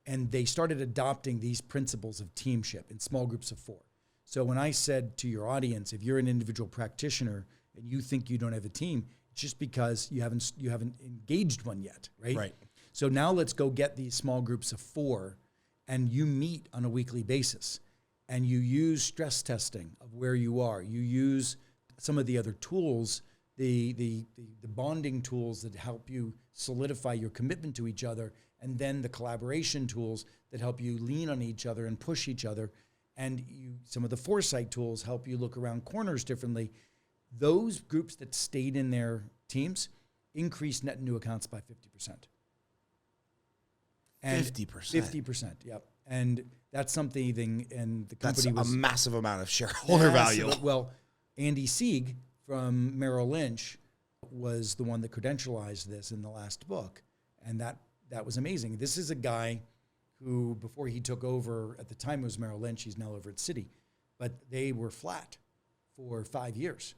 And they started adopting these principles of teamship in small groups of 4. So when I said to your audience, if you're an individual practitioner and you think you don't have a team, it's just because you haven't engaged one yet, right? Right. So now let's go get these small groups of 4, and you meet on a weekly basis, and you use stress testing of where you are. You use some of the other tools, the bonding tools that help you solidify your commitment to each other, and then the collaboration tools that help you lean on each other and push each other, and some of the foresight tools help you look around corners differently. Those groups that stayed in their teams increased net new accounts by 50%. 50%. 50%, yep. And that's something, and the company That's was a massive amount of shareholder value. Well, Andy Sieg from Merrill Lynch was the one that credentialized this in the last book, and that was amazing. This is a guy who, before he took over, at the time it was Merrill Lynch, he's now over at Citi, but they were flat for 5 years.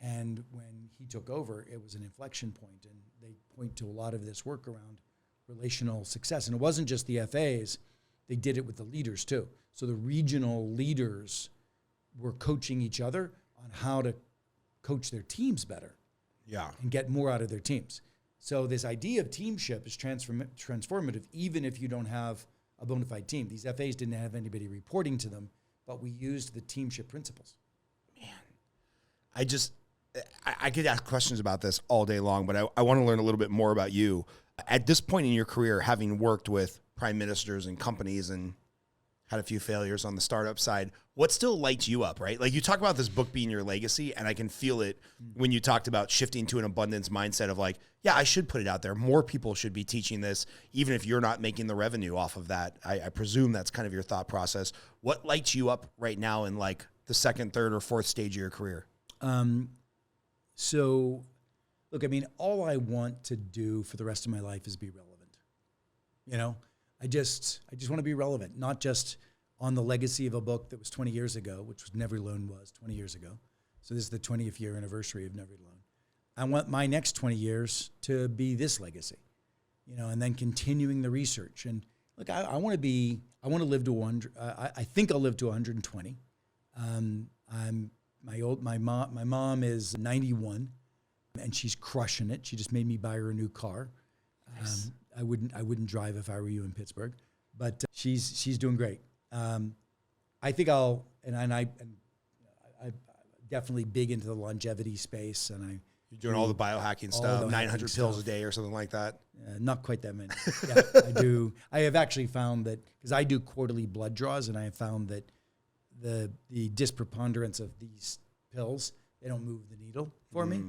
And when he took over, it was an inflection point, and they point to a lot of this work around relational success. And it wasn't just the FAs, they did it with the leaders too. So the regional leaders were coaching each other on how to coach their teams better. Yeah. And get more out of their teams. So this idea of teamship is transformative, even if you don't have a bona fide team. These FAs didn't have anybody reporting to them, but we used the teamship principles. Man, I could ask questions about this all day long, but I want to learn a little bit more about you. At this point in your career, having worked with prime ministers and companies and had a few failures on the startup side, what still lights you up, right? Like you talk about this book being your legacy, and I can feel it when you talked about shifting to an abundance mindset of like, yeah, I should put it out there. More people should be teaching this, even if you're not making the revenue off of that. I presume that's kind of your thought process. What lights you up right now in like the second, third, or fourth stage of your career? So, look, I mean, all I want to do for the rest of my life is be relevant. You know, I just want to be relevant, not just on the legacy of a book that was 20 years ago, which was Never Alone was 20 years ago. So this is the 20th year anniversary of Never Alone. I want my next 20 years to be this legacy, you know, and then continuing the research. And look, I want to live to 100. I think I'll live to 120. My mom is 91, and she's crushing it. She just made me buy her a new car. Nice. I wouldn't drive if I were you in Pittsburgh, but she's doing great. I think I'm definitely big into the longevity space, and you're doing all the biohacking stuff, 900 pills a day or something like that. Not quite that many. Yeah, I do. I have actually found that because I do quarterly blood draws, and I have found that the dispreponderance of these pills, they don't move the needle for me.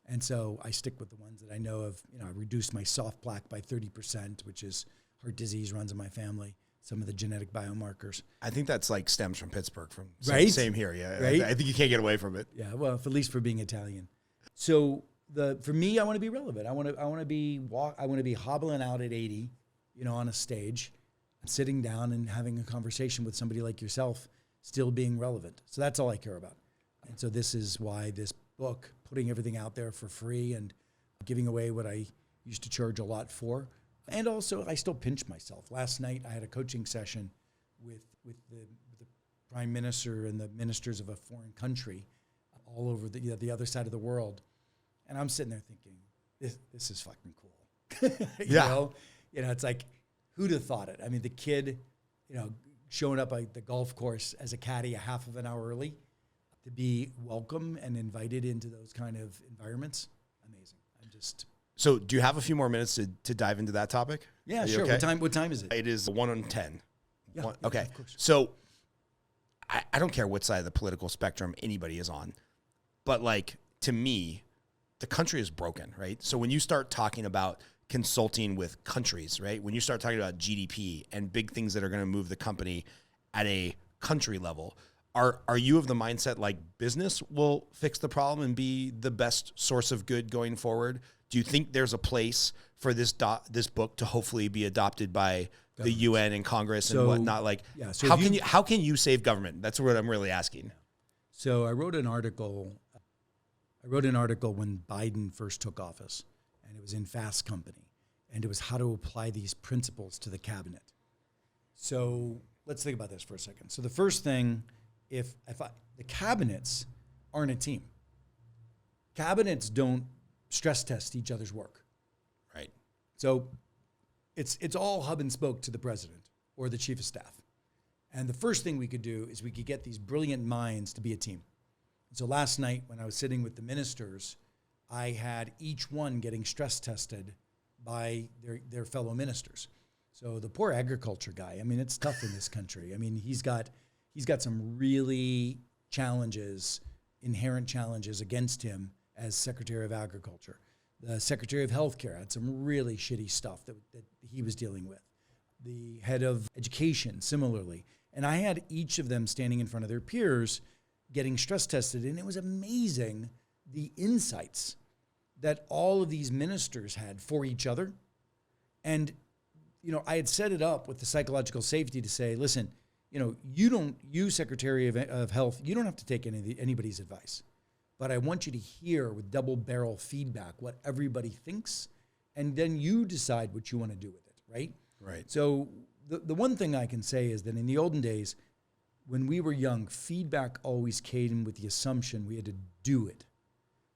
And so I stick with the ones that I know of. You know, I reduced my soft plaque by 30%, which is heart disease runs in my family. Some of the genetic biomarkers. I think that's like stems from Pittsburgh. Right? Same here, yeah. Right? I think you can't get away from it. Yeah, well, at least for being Italian. So for me, I want to be relevant. I want to be hobbling out at 80, you know, on a stage, sitting down and having a conversation with somebody like yourself, still being relevant. So that's all I care about. And so this is why this book, putting everything out there for free and giving away what I used to charge a lot for. And also, I still pinch myself. Last night, I had a coaching session with the prime minister and the ministers of a foreign country all over the other side of the world. And I'm sitting there thinking, this is fucking cool. You know, it's like, who'd have thought it? I mean, the kid, you know, showing up at the golf course as a caddy a half of an hour early to be welcome and invited into those kind of environments. Amazing. So do you have a few more minutes to dive into that topic? Yeah, sure. Okay? What time is it? It is 1:10. Yeah, Okay. of course. So I don't care what side of the political spectrum anybody is on, but like, to me, the country is broken, right? So when you start talking about consulting with countries, right? When you start talking about GDP and big things that are going to move the company at a country level, are you of the mindset like business will fix the problem and be the best source of good going forward? Do you think there's a place for this book to hopefully be adopted by the UN and Congress and whatnot? Like, so how can you save government? That's what I'm really asking. So I wrote an article. When Biden first took office, and it was in Fast Company, and it was how to apply these principles to the cabinet. So let's think about this for a second. So the first thing, the cabinets aren't a team. Cabinets don't stress test each other's work. Right. So it's all hub and spoke to the president or the chief of staff. And the first thing we could do is we could get these brilliant minds to be a team. So last night when I was sitting with the ministers, I had each one getting stress tested by their fellow ministers. So the poor agriculture guy, I mean, it's tough in this country. I mean, he's got some really inherent challenges against him as Secretary of Agriculture. The Secretary of Healthcare had some really shitty stuff that he was dealing with. The head of education, similarly. And I had each of them standing in front of their peers getting stress tested, and it was amazing the insights that all of these ministers had for each other. And, you know, I had set it up with the psychological safety to say, listen, you know, you Secretary of Health, you don't have to take anybody's advice. But I want you to hear with double barrel feedback what everybody thinks, and then you decide what you want to do with it, right? Right. So the one thing I can say is that in the olden days, when we were young, feedback always came with the assumption we had to do it.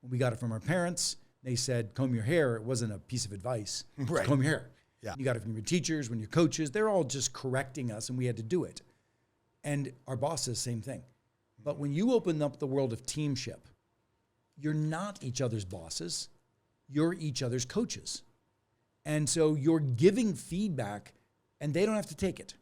When we got it from our parents, they said, comb your hair. It wasn't a piece of advice. Right. Comb your hair. Yeah. You got it from your teachers, when your coaches, they're all just correcting us, and we had to do it. And our bosses, same thing. But when you open up the world of teamship, you're not each other's bosses. You're each other's coaches. And so you're giving feedback, and they don't have to take it.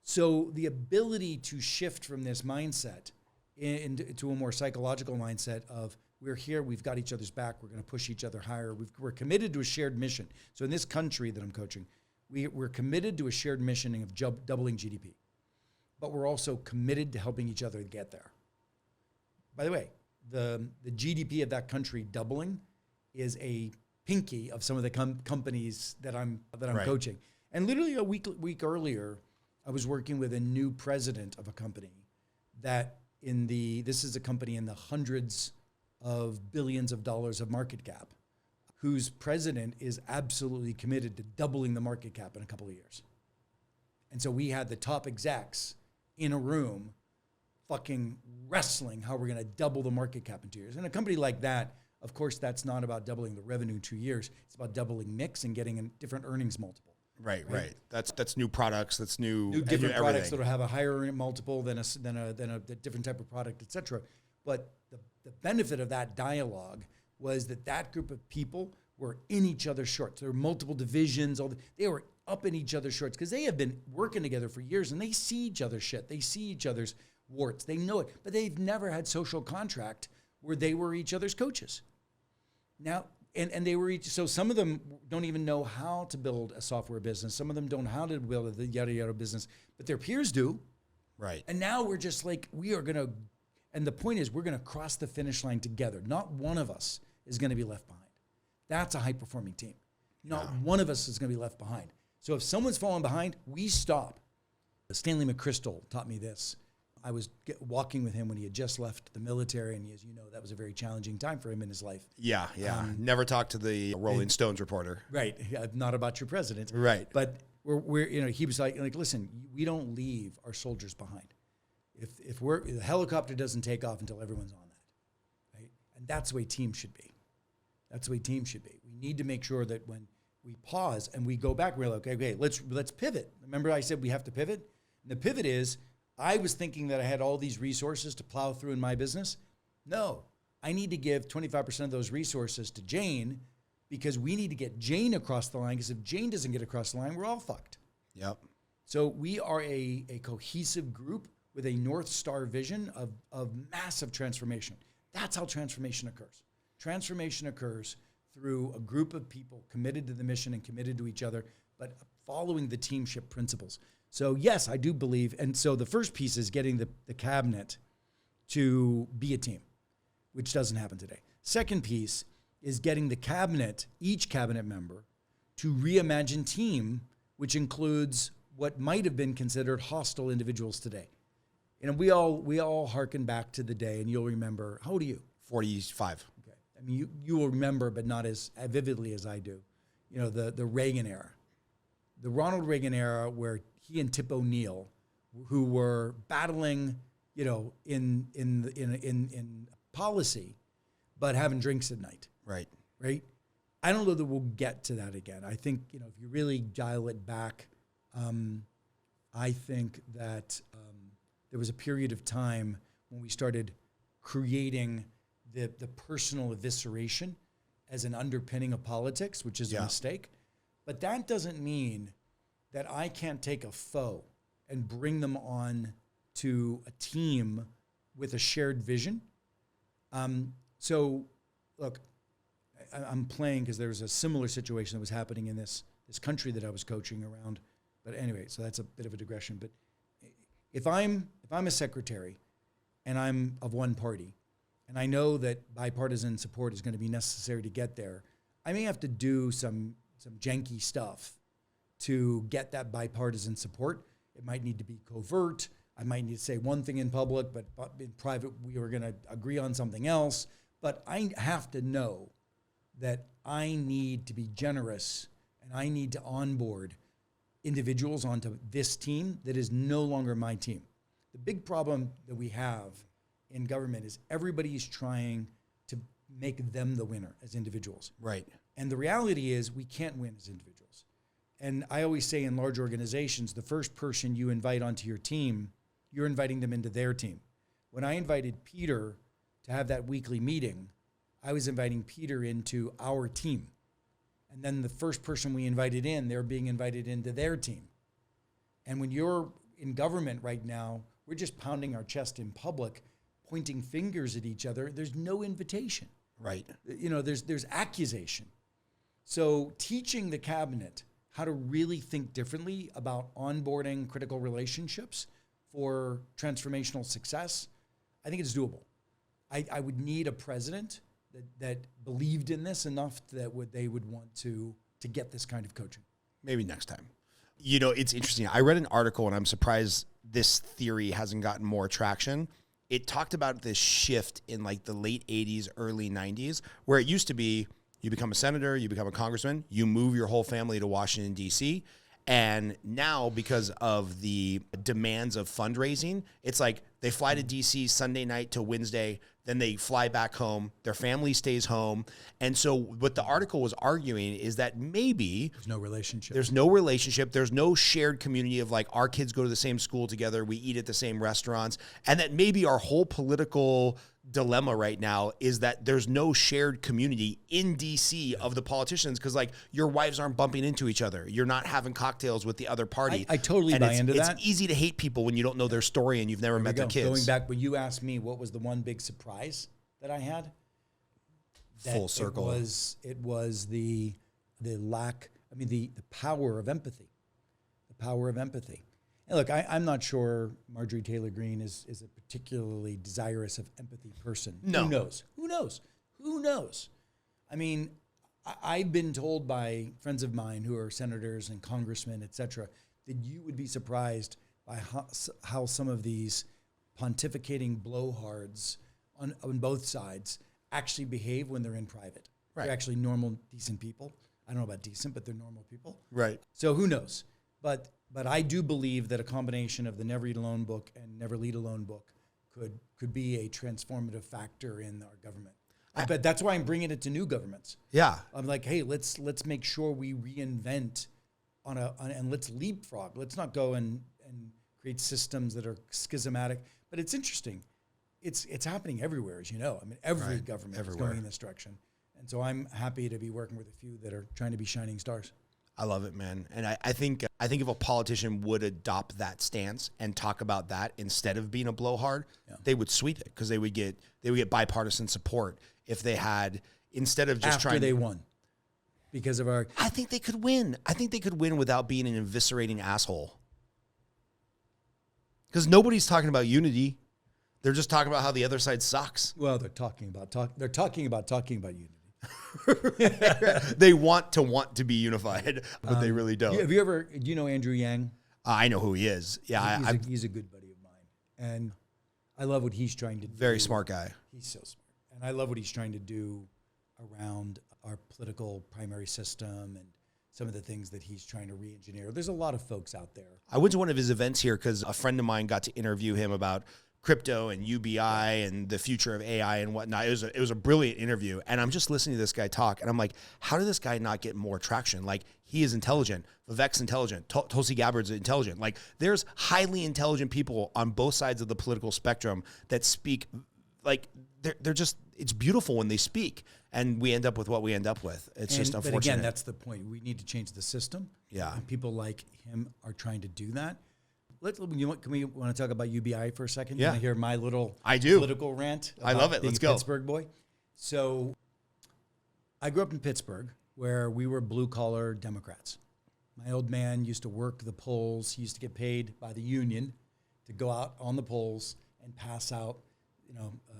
So the ability to shift from this mindset into a more psychological mindset of we're here, we've got each other's back, we're going to push each other higher, we're committed to a shared mission. So in this country that I'm coaching, we're committed to a shared mission of doubling GDP. But we're also committed to helping each other get there. By the way, the GDP of that country doubling is a pinky of some of the companies that I'm Right. coaching. And literally a week earlier, I was working with a new president of a company this is a company in the hundreds of billions of dollars of market cap, whose president is absolutely committed to doubling the market cap in a couple of years. And so we had the top execs in a room fucking wrestling how we're going to double the market cap in 2 years. And a company like that, of course, that's not about doubling the revenue in 2 years. It's about doubling mix and getting a different earnings multiple. Right. That's new products. That's new different new products everything. that'll have a higher multiple than a different type of product, et cetera. But the benefit of that dialogue was that group of people were in each other's shorts. There were multiple divisions. They were up in each other's shorts because they have been working together for years, and they see each other's shit. They see each other's warts. They know it, but they've never had social contract where they were each other's coaches. Now, and they were so some of them don't even know how to build a software business. Some of them don't know how to build a yada yada business, but their peers do. Right. And now we're just like, and the point is we're going to cross the finish line together. Not one of us is going to be left behind. That's a high-performing team. Not one of us is going to be left behind. So if someone's falling behind, we stop. Stanley McChrystal taught me this. I was walking with him when he had just left the military, and as you know, that was a very challenging time for him in his life. Yeah. Never talked to the Rolling Stones reporter. Right. Not about your president. Right. But he was like, listen, we don't leave our soldiers behind. If the helicopter doesn't take off until everyone's on that, right? And that's the way teams should be. That's the way teams should be. We need to make sure that when we pause and we go back, we're like, okay, let's pivot. Remember I said we have to pivot? And the pivot is, I was thinking that I had all these resources to plow through in my business. No, I need to give 25% of those resources to Jane because we need to get Jane across the line, because if Jane doesn't get across the line, we're all fucked. Yep. So we are a cohesive group with a North Star vision of massive transformation. That's how transformation occurs. Transformation occurs through a group of people committed to the mission and committed to each other, but following the teamship principles. So yes, I do believe, and so the first piece is getting the cabinet to be a team, which doesn't happen today. Second piece is getting the cabinet, each cabinet member, to reimagine team, which includes what might have been considered hostile individuals today. You know, we all hearken back to the day, and you'll remember, how old are you? 45. Okay. I mean, you will remember, but not as vividly as I do. You know, the Reagan era. The Ronald Reagan era, where he and Tip O'Neill, who were battling, you know, in policy, but having drinks at night. Right. Right. I don't know that we'll get to that again. I think, you know, if you really dial it back, I think that there was a period of time when we started creating the personal evisceration as an underpinning of politics, which is a mistake. But that doesn't mean that I can't take a foe and bring them on to a team with a shared vision. So, look, I'm playing because there was a similar situation that was happening in this country that I was coaching around. But anyway, so that's a bit of a digression. But if I'm a secretary and I'm of one party, and I know that bipartisan support is going to be necessary to get there, I may have to do some janky stuff to get that bipartisan support. It might need to be covert. I might need to say one thing in public, but in private we were going to agree on something else. But I have to know that I need to be generous and I need to onboard individuals onto this team that is no longer my team. The big problem that we have in government is everybody's trying to make them the winner as individuals. Right. And the reality is we can't win as individuals. And I always say in large organizations, the first person you invite onto your team, you're inviting them into their team. When I invited Peter to have that weekly meeting, I was inviting Peter into our team. And then the first person we invited in, they're being invited into their team. And when you're in government right now, we're just pounding our chest in public, pointing fingers at each other. There's no invitation. Right. You know, there's accusation. So teaching the cabinet how to really think differently about onboarding critical relationships for transformational success, I think it's doable. I would need a president that believed in this enough that they would want to get this kind of coaching. Maybe next time. You know, it's interesting. I read an article, and I'm surprised this theory hasn't gotten more traction. It talked about this shift in like the late 80s, early 90s, where it used to be you become a senator, you become a congressman, you move your whole family to Washington, D.C., and now, because of the demands of fundraising, it's like they fly to D.C. Sunday night to Wednesday, then they fly back home, their family stays home. And so what the article was arguing is that maybe there's no relationship. There's no shared community of like our kids go to the same school together, we eat at the same restaurants, and that maybe our whole political dilemma right now is that there's no shared community in DC of the politicians, because like your wives aren't bumping into each other. You're not having cocktails with the other party. I totally buy into that. It's easy to hate people when you don't know their story and you've never met their kids. Going back, when you asked me what was the one big surprise that I had, full circle. It was the lack, I mean, the power of empathy. The power of empathy. And look, I'm not sure Marjorie Taylor Greene is a particularly desirous of empathy person. No. Who knows? I mean, I've been told by friends of mine who are senators and congressmen, et cetera, that you would be surprised by how some of these pontificating blowhards on both sides actually behave when they're in private. Right. They're actually normal, decent people. I don't know about decent, but they're normal people. Right. So who knows? But But I do believe that a combination of the Never Eat Alone book and Never Lead Alone book could be a transformative factor in our government. But that's why I'm bringing it to new governments. Yeah. I'm like, hey, let's make sure we reinvent and let's leapfrog. Let's not go and create systems that are schismatic. But it's interesting. It's happening everywhere, as you know. I mean, every government is going in this direction. And so I'm happy to be working with a few that are trying to be shining stars. I love it, man. And I think if a politician would adopt that stance and talk about that instead of being a blowhard, they would sweep it, because they would get bipartisan support if they had, instead of just After trying. they won. Because of our... I think they could win. I think they could win without being an eviscerating asshole. Because nobody's talking about unity. They're just talking about how the other side sucks. Well, they're talking about unity. They want to be unified, but they really don't. Do you know Andrew Yang? I know who he is. Yeah, He's a good buddy of mine. And I love what he's trying to do. Very smart guy. He's so smart. And I love what he's trying to do around our political primary system and some of the things that he's trying to re-engineer. There's a lot of folks out there. I went to one of his events here because a friend of mine got to interview him about crypto and UBI and the future of AI and whatnot. It was a brilliant interview. And I'm just listening to this guy talk, and I'm like, how did this guy not get more traction? Like, he is intelligent. Vivek's intelligent. Tulsi Gabbard's intelligent. Like, there's highly intelligent people on both sides of the political spectrum that speak, like, they're just, it's beautiful when they speak. And we end up with what we end up with. It's just unfortunate. But again, that's the point. We need to change the system. Yeah. And people like him are trying to do that. Can we want to talk about UBI for a second? Yeah. You want to hear my little political rant? I love it. Let's go. Pittsburgh boy. So I grew up in Pittsburgh, where we were blue-collar Democrats. My old man used to work the polls. He used to get paid by the union to go out on the polls and pass out,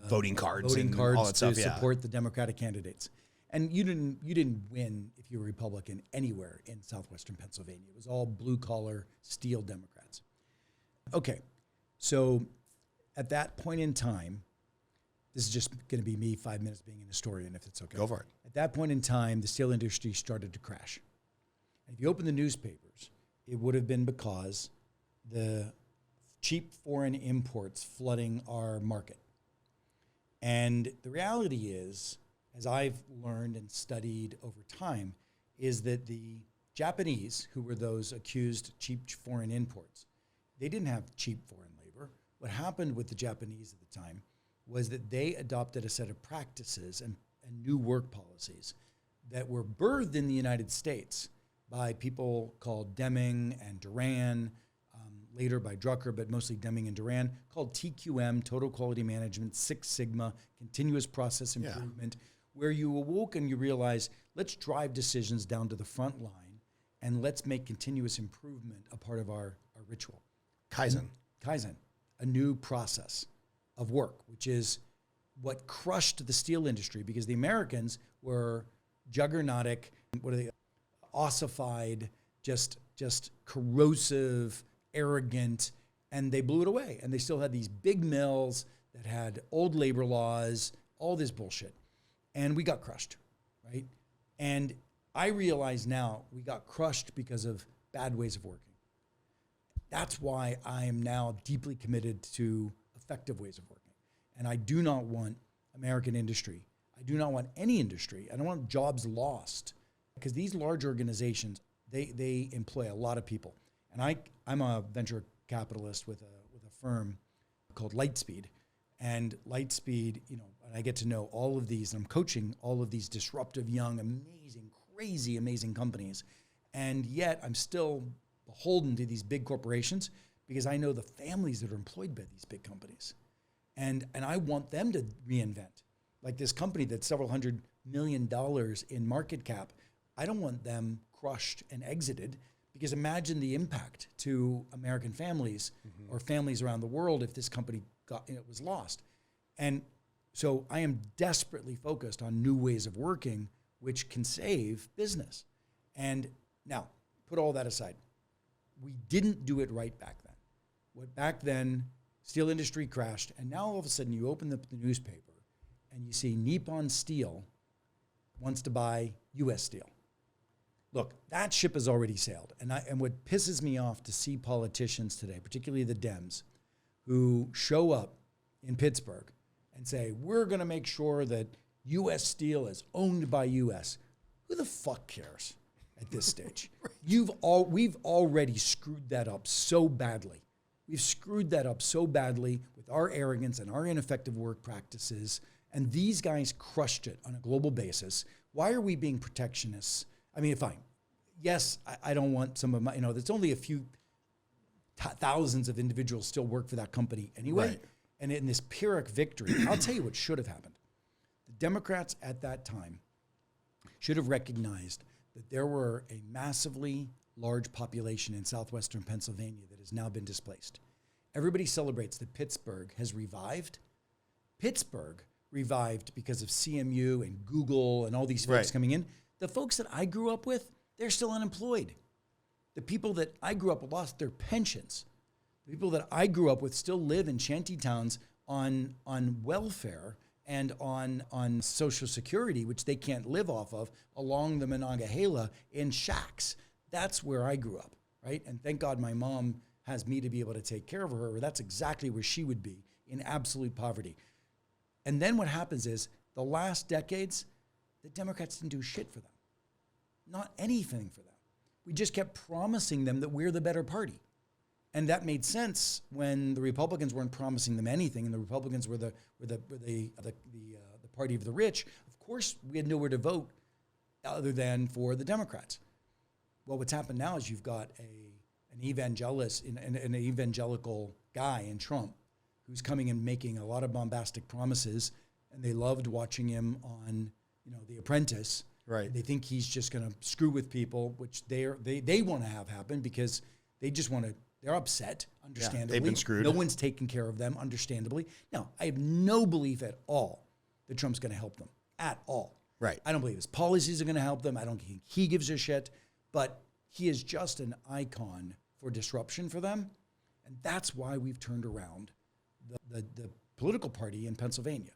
voting cards and all that stuff, to support the Democratic candidates. And you didn't win if you were Republican anywhere in southwestern Pennsylvania. It was all blue-collar, steel Democrats. Okay, so at that point in time, this is just going to be me 5 minutes being an historian, if it's okay. Go for it. At that point in time, the steel industry started to crash. And if you open the newspapers, it would have been because the cheap foreign imports flooding our market. And the reality is, as I've learned and studied over time, is that the Japanese, who were those accused cheap foreign imports, they didn't have cheap foreign labor. What happened with the Japanese at the time was that they adopted a set of practices and new work policies that were birthed in the United States by people called Deming and Duran, later by Drucker, but mostly Deming and Duran, called TQM, Total Quality Management, Six Sigma, Continuous Process Improvement, where you awoke and you realize, let's drive decisions down to the front line and let's make continuous improvement a part of our ritual. Kaizen, a new process of work, which is what crushed the steel industry, because the Americans were juggernautic, ossified, just corrosive, arrogant, and they blew it away. And they still had these big mills that had old labor laws, all this bullshit. And we got crushed, right? And I realize now we got crushed because of bad ways of working. That's why I am now deeply committed to effective ways of working. And I do not want American industry. I do not want any industry. I don't want jobs lost, because these large organizations, they employ a lot of people. And I'm a venture capitalist with a firm called Lightspeed. And Lightspeed, I get to know all of these, and I'm coaching all of these disruptive, young, amazing, crazy, amazing companies. And yet I'm still beholden to these big corporations, because I know the families that are employed by these big companies. And I want them to reinvent. Like this company that's several $100 million in market cap, I don't want them crushed and exited, because imagine the impact to American families or families around the world if this company was lost. And so I am desperately focused on new ways of working, which can save business. And now, put all that aside. We didn't do it right back then. Back then, steel industry crashed, and now all of a sudden you open up the newspaper and you see Nippon Steel wants to buy U.S. Steel. look, that ship has already sailed. And what pisses me off to see politicians today, particularly the Dems, who show up in Pittsburgh and say, we're going to make sure that U.S. Steel is owned by U.S. Who the fuck cares at this stage? Right. We've already screwed that up so badly. We've screwed that up so badly with our arrogance and our ineffective work practices. And these guys crushed it on a global basis. Why are we being protectionists? I mean, fine. Yes, I don't want some of my, there's only a few thousands of individuals still work for that company anyway. Right. And in this Pyrrhic victory, I'll tell you what should have happened. The Democrats at that time should have recognized that there were a massively large population in southwestern Pennsylvania that has now been displaced. Everybody celebrates that Pittsburgh has revived. Pittsburgh revived because of CMU and Google and all these folks coming in. The folks that I grew up with, they're still unemployed. The people that I grew up with lost their pensions. The people that I grew up with still live in shanty towns on welfare and on Social Security, which they can't live off of, along the Monongahela in shacks. That's where I grew up, right? And thank God my mom has me to be able to take care of her, or that's exactly where she would be, in absolute poverty. And then what happens is, the last decades, the Democrats didn't do shit for them. Not anything for them. We just kept promising them that we're the better party. And that made sense when the Republicans weren't promising them anything, and the Republicans were the party of the rich. Of course, we had nowhere to vote other than for the Democrats. Well, what's happened now is you've got an evangelical guy in Trump who's coming and making a lot of bombastic promises, and they loved watching him on, The Apprentice. Right. They think he's just going to screw with people, which they want to have happen because they just want to. They're upset, understandably. They've been screwed. No one's taking care of them, understandably. Now, I have no belief at all that Trump's going to help them, at all. Right. I don't believe his policies are going to help them. I don't think he gives a shit. But he is just an icon for disruption for them. And that's why we've turned around the political party in Pennsylvania.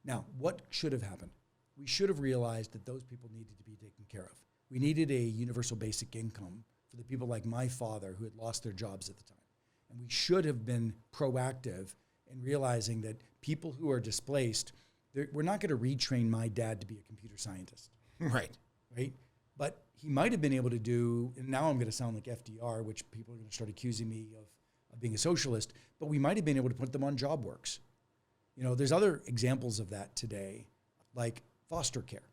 Now, what should have happened? We should have realized that those people needed to be taken care of. We needed a universal basic income for the people like my father who had lost their jobs at the time. And we should have been proactive in realizing that people who are displaced, we're not going to retrain my dad to be a computer scientist. Right. Right? But he might have been able to do, and now I'm going to sound like FDR, which people are going to start accusing me of being a socialist, but we might have been able to put them on job works. There's other examples of that today, like foster care.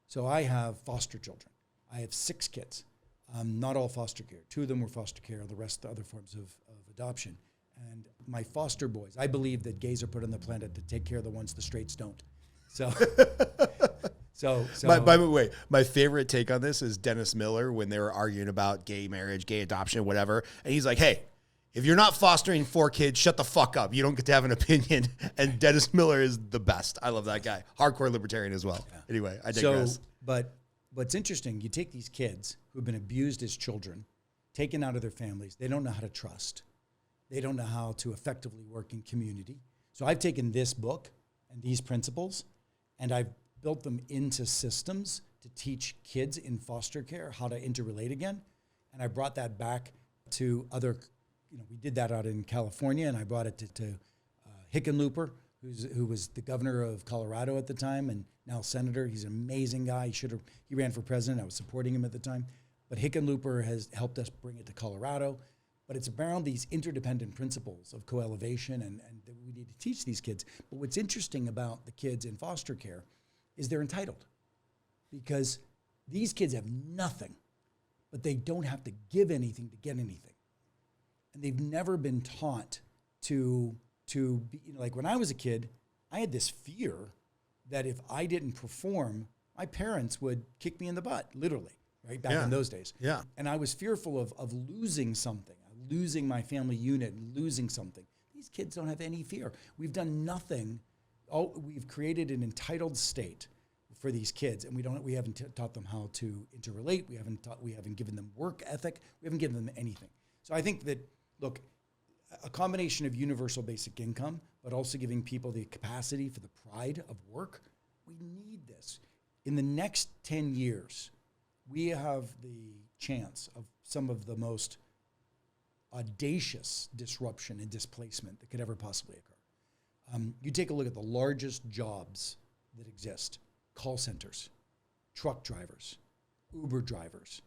So I have foster children. I have 6 kids. Not all foster care. 2 of them were foster care, the rest the other forms of adoption. And my foster boys, I believe that gays are put on the planet to take care of the ones the straights don't. So, By the way, my favorite take on this is Dennis Miller when they were arguing about gay marriage, gay adoption, whatever. And he's like, hey, if you're not fostering 4 kids, shut the fuck up. You don't get to have an opinion. And Dennis Miller is the best. I love that guy. Hardcore libertarian as well. Yeah. Anyway, I digress. But what's interesting, you take these kids who've been abused as children, taken out of their families. They don't know how to trust. They don't know how to effectively work in community. So I've taken this book and these principles, and I've built them into systems to teach kids in foster care how to interrelate again. And I brought that back to other, we did that out in California, and I brought it to Hickenlooper, who was the governor of Colorado at the time and now senator. He's an amazing guy. He ran for president. I was supporting him at the time. But Hickenlooper has helped us bring it to Colorado. But it's around these interdependent principles of co-elevation and that we need to teach these kids. But what's interesting about the kids in foster care is they're entitled, because these kids have nothing, but they don't have to give anything to get anything. And they've never been taught to be, like when I was a kid, I had this fear that if I didn't perform, my parents would kick me in the butt, literally, right? Back in those days. Yeah. And I was fearful of losing something, losing my family unit, losing something. These kids don't have any fear. We've done nothing. We've created an entitled state for these kids, and we haven't taught them how to interrelate. We haven't given them work ethic. We haven't given them anything. So I think that, look, a combination of universal basic income, but also giving people the capacity for the pride of work. We need this. In the next 10 years, we have the chance of some of the most audacious disruption and displacement that could ever possibly occur. You take a look at the largest jobs that exist: call centers, truck drivers, Uber drivers.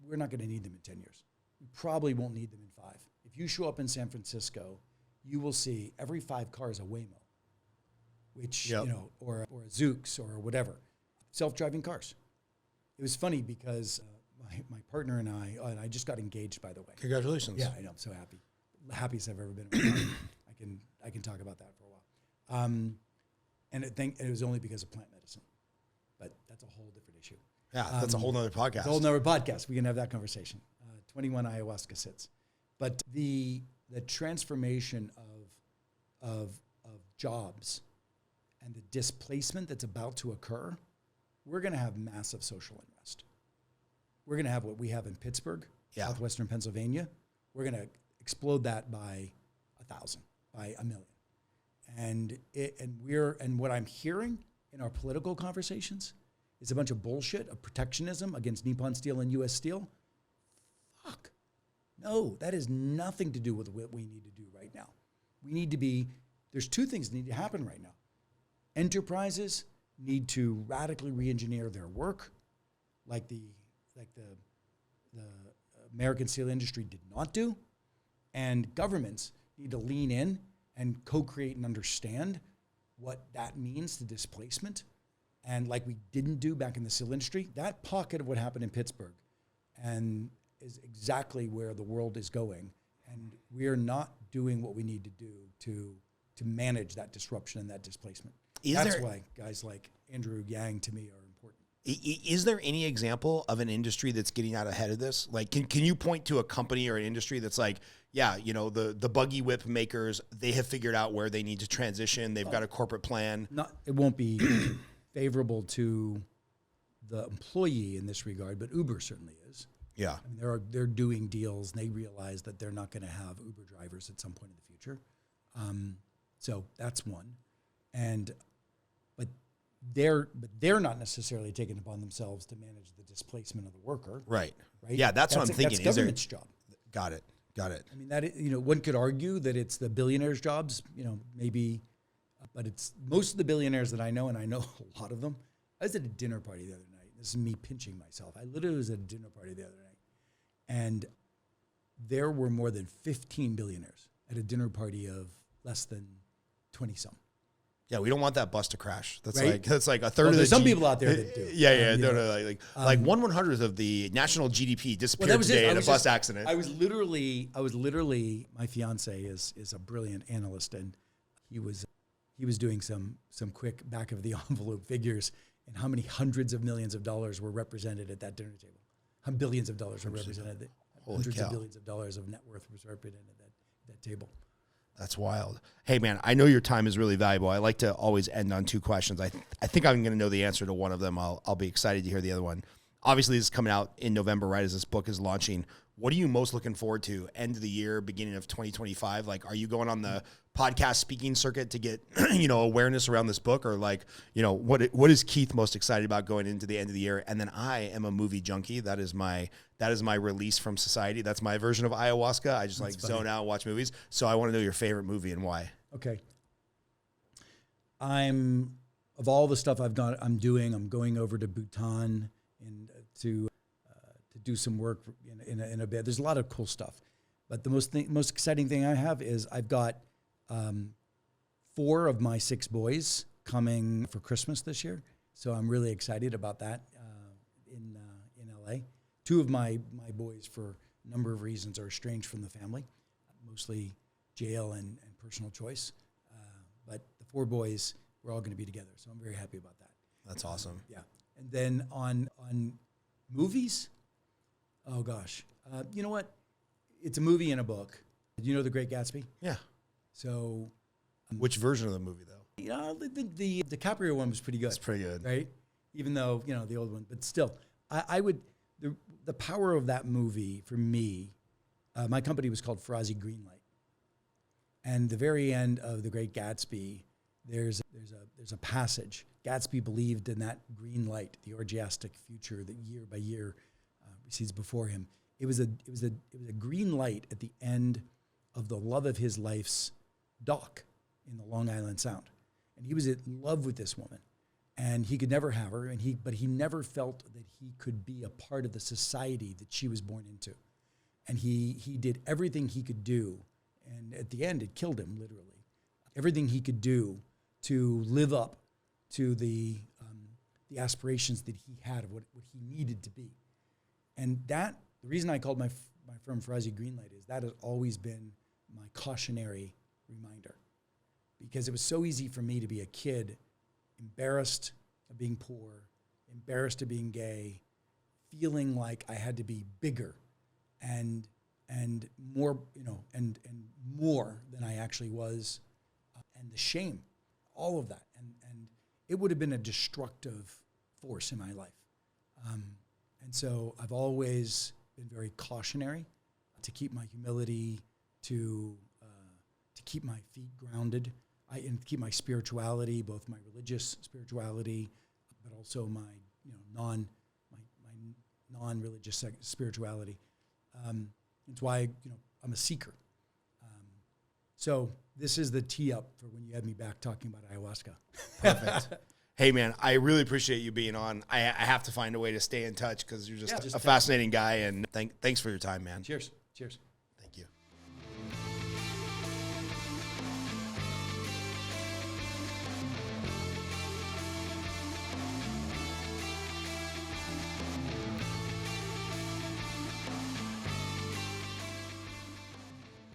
We're not going to need them in 10 years. We probably won't need them in 5. If you show up in San Francisco, you will see every 5 cars a Waymo, which, or a Zoox or whatever, self-driving cars. It was funny because my partner and I just got engaged, by the way. Congratulations. Yeah, I know. I'm so happy. Happiest I've ever been in my life. I can talk about that for a while. And it was only because of plant medicine, but that's a whole different issue. Yeah, that's a whole nother podcast. It's a whole nother podcast. We can have that conversation. 21 ayahuasca sits. But the transformation of jobs and the displacement that's about to occur, we're going to have massive social unrest. We're going to have what we have in Pittsburgh, southwestern Pennsylvania. We're going to explode that by 1,000, by 1 million. And what I'm hearing in our political conversations is a bunch of bullshit of protectionism against Nippon Steel and U.S. Steel. Fuck. No, that has nothing to do with what we need to do right now. There's 2 things that need to happen right now. Enterprises need to radically re-engineer their work, like the American steel industry did not do. And governments need to lean in and co-create and understand what that means to displacement. And like we didn't do back in the steel industry, that pocket of what happened in Pittsburgh and is exactly where the world is going. And we are not doing what we need to do to manage that disruption and that displacement. That's why guys like Andrew Yang to me are important. Is there any example of an industry that's getting out ahead of this? Like, can you point to a company or an industry that's like, the buggy whip makers, they have figured out where they need to transition. They've got a corporate plan. It won't be favorable to the employee in this regard, but Uber certainly is. Yeah. I mean, they're doing deals, and they realize that they're not going to have Uber drivers at some point in the future. So that's one. But they're not necessarily taking it upon themselves to manage the displacement of the worker. Right. Yeah, that's what I'm thinking. That's government's job. Got it. I mean, one could argue that it's the billionaires' jobs, maybe, but it's most of the billionaires that I know, and I know a lot of them. I was at a dinner party the other night. This is me pinching myself. I literally was at a dinner party the other night, and there were more than 15 billionaires at a dinner party of less than 20-some. Yeah, we don't want that bus to crash. That's right? like a third of the there's some people out there that do. Yeah. Like 1/100th of the national GDP disappeared today in a bus accident. I was literally. My fiance is a brilliant analyst, and he was doing some quick back of the envelope figures and how many hundreds of millions of dollars were represented at that dinner table. How billions of dollars were represented. Hundreds of billions of dollars of net worth was represented at that table. That's wild. Hey, man, I know your time is really valuable. I like to always end on 2 questions. I think I'm going to know the answer to one of them. I'll be excited to hear the other one. Obviously, this is coming out in November, right, as this book is launching. What are you most looking forward to end of the year, beginning of 2025? Like, are you going on the podcast speaking circuit to get, awareness around this book? Or like, what is Keith most excited about going into the end of the year? And then I am a movie junkie. That is my release from society. That's my version of ayahuasca. I just zone out and watch movies. So I want to know your favorite movie and why. Okay. Of all the stuff I'm going over to Bhutan and to do some work in a bit. There's a lot of cool stuff, but the most exciting thing I have is I've got 4 of my 6 boys coming for Christmas this year, so I'm really excited about that in LA. 2 of my boys, for a number of reasons, are estranged from the family, mostly jail and personal choice, but the 4 boys, we're all going to be together, so I'm very happy about that. That's awesome. Yeah, and then on movies. Oh gosh, you know what? It's a movie and a book. Did you know The Great Gatsby? Yeah. So, which version of the movie though? The DiCaprio one was pretty good. It's pretty good, right? Even though the old one, but still, I would the power of that movie for me. My company was called Ferrazzi Greenlight, and the very end of The Great Gatsby, there's a passage. Gatsby believed in that green light, the orgiastic future that year by year recedes before him. It was a green light at the end of the love of his life's dock in the Long Island Sound, and he was in love with this woman, and he could never have her, but he never felt that he could be a part of the society that she was born into, and he did everything he could do, and at the end it killed him literally. Everything he could do to live up to the aspirations that he had of what he needed to be. And the reason I called my firm Ferrazzi Greenlight is that has always been my cautionary reminder. Because it was so easy for me to be a kid, embarrassed of being poor, embarrassed of being gay, feeling like I had to be bigger and more, and more than I actually was, and the shame, all of that. And it would have been a destructive force in my life. And so I've always been very cautionary to keep my humility, to keep my feet grounded, and keep my spirituality, both my religious spirituality, but also my non-religious spirituality. It's why I'm a seeker. So this is the tee up for when you had me back talking about ayahuasca. Perfect. Hey, man, I really appreciate you being on. I have to find a way to stay in touch because you're just a fascinating guy, and thanks for your time, man. Cheers. Cheers.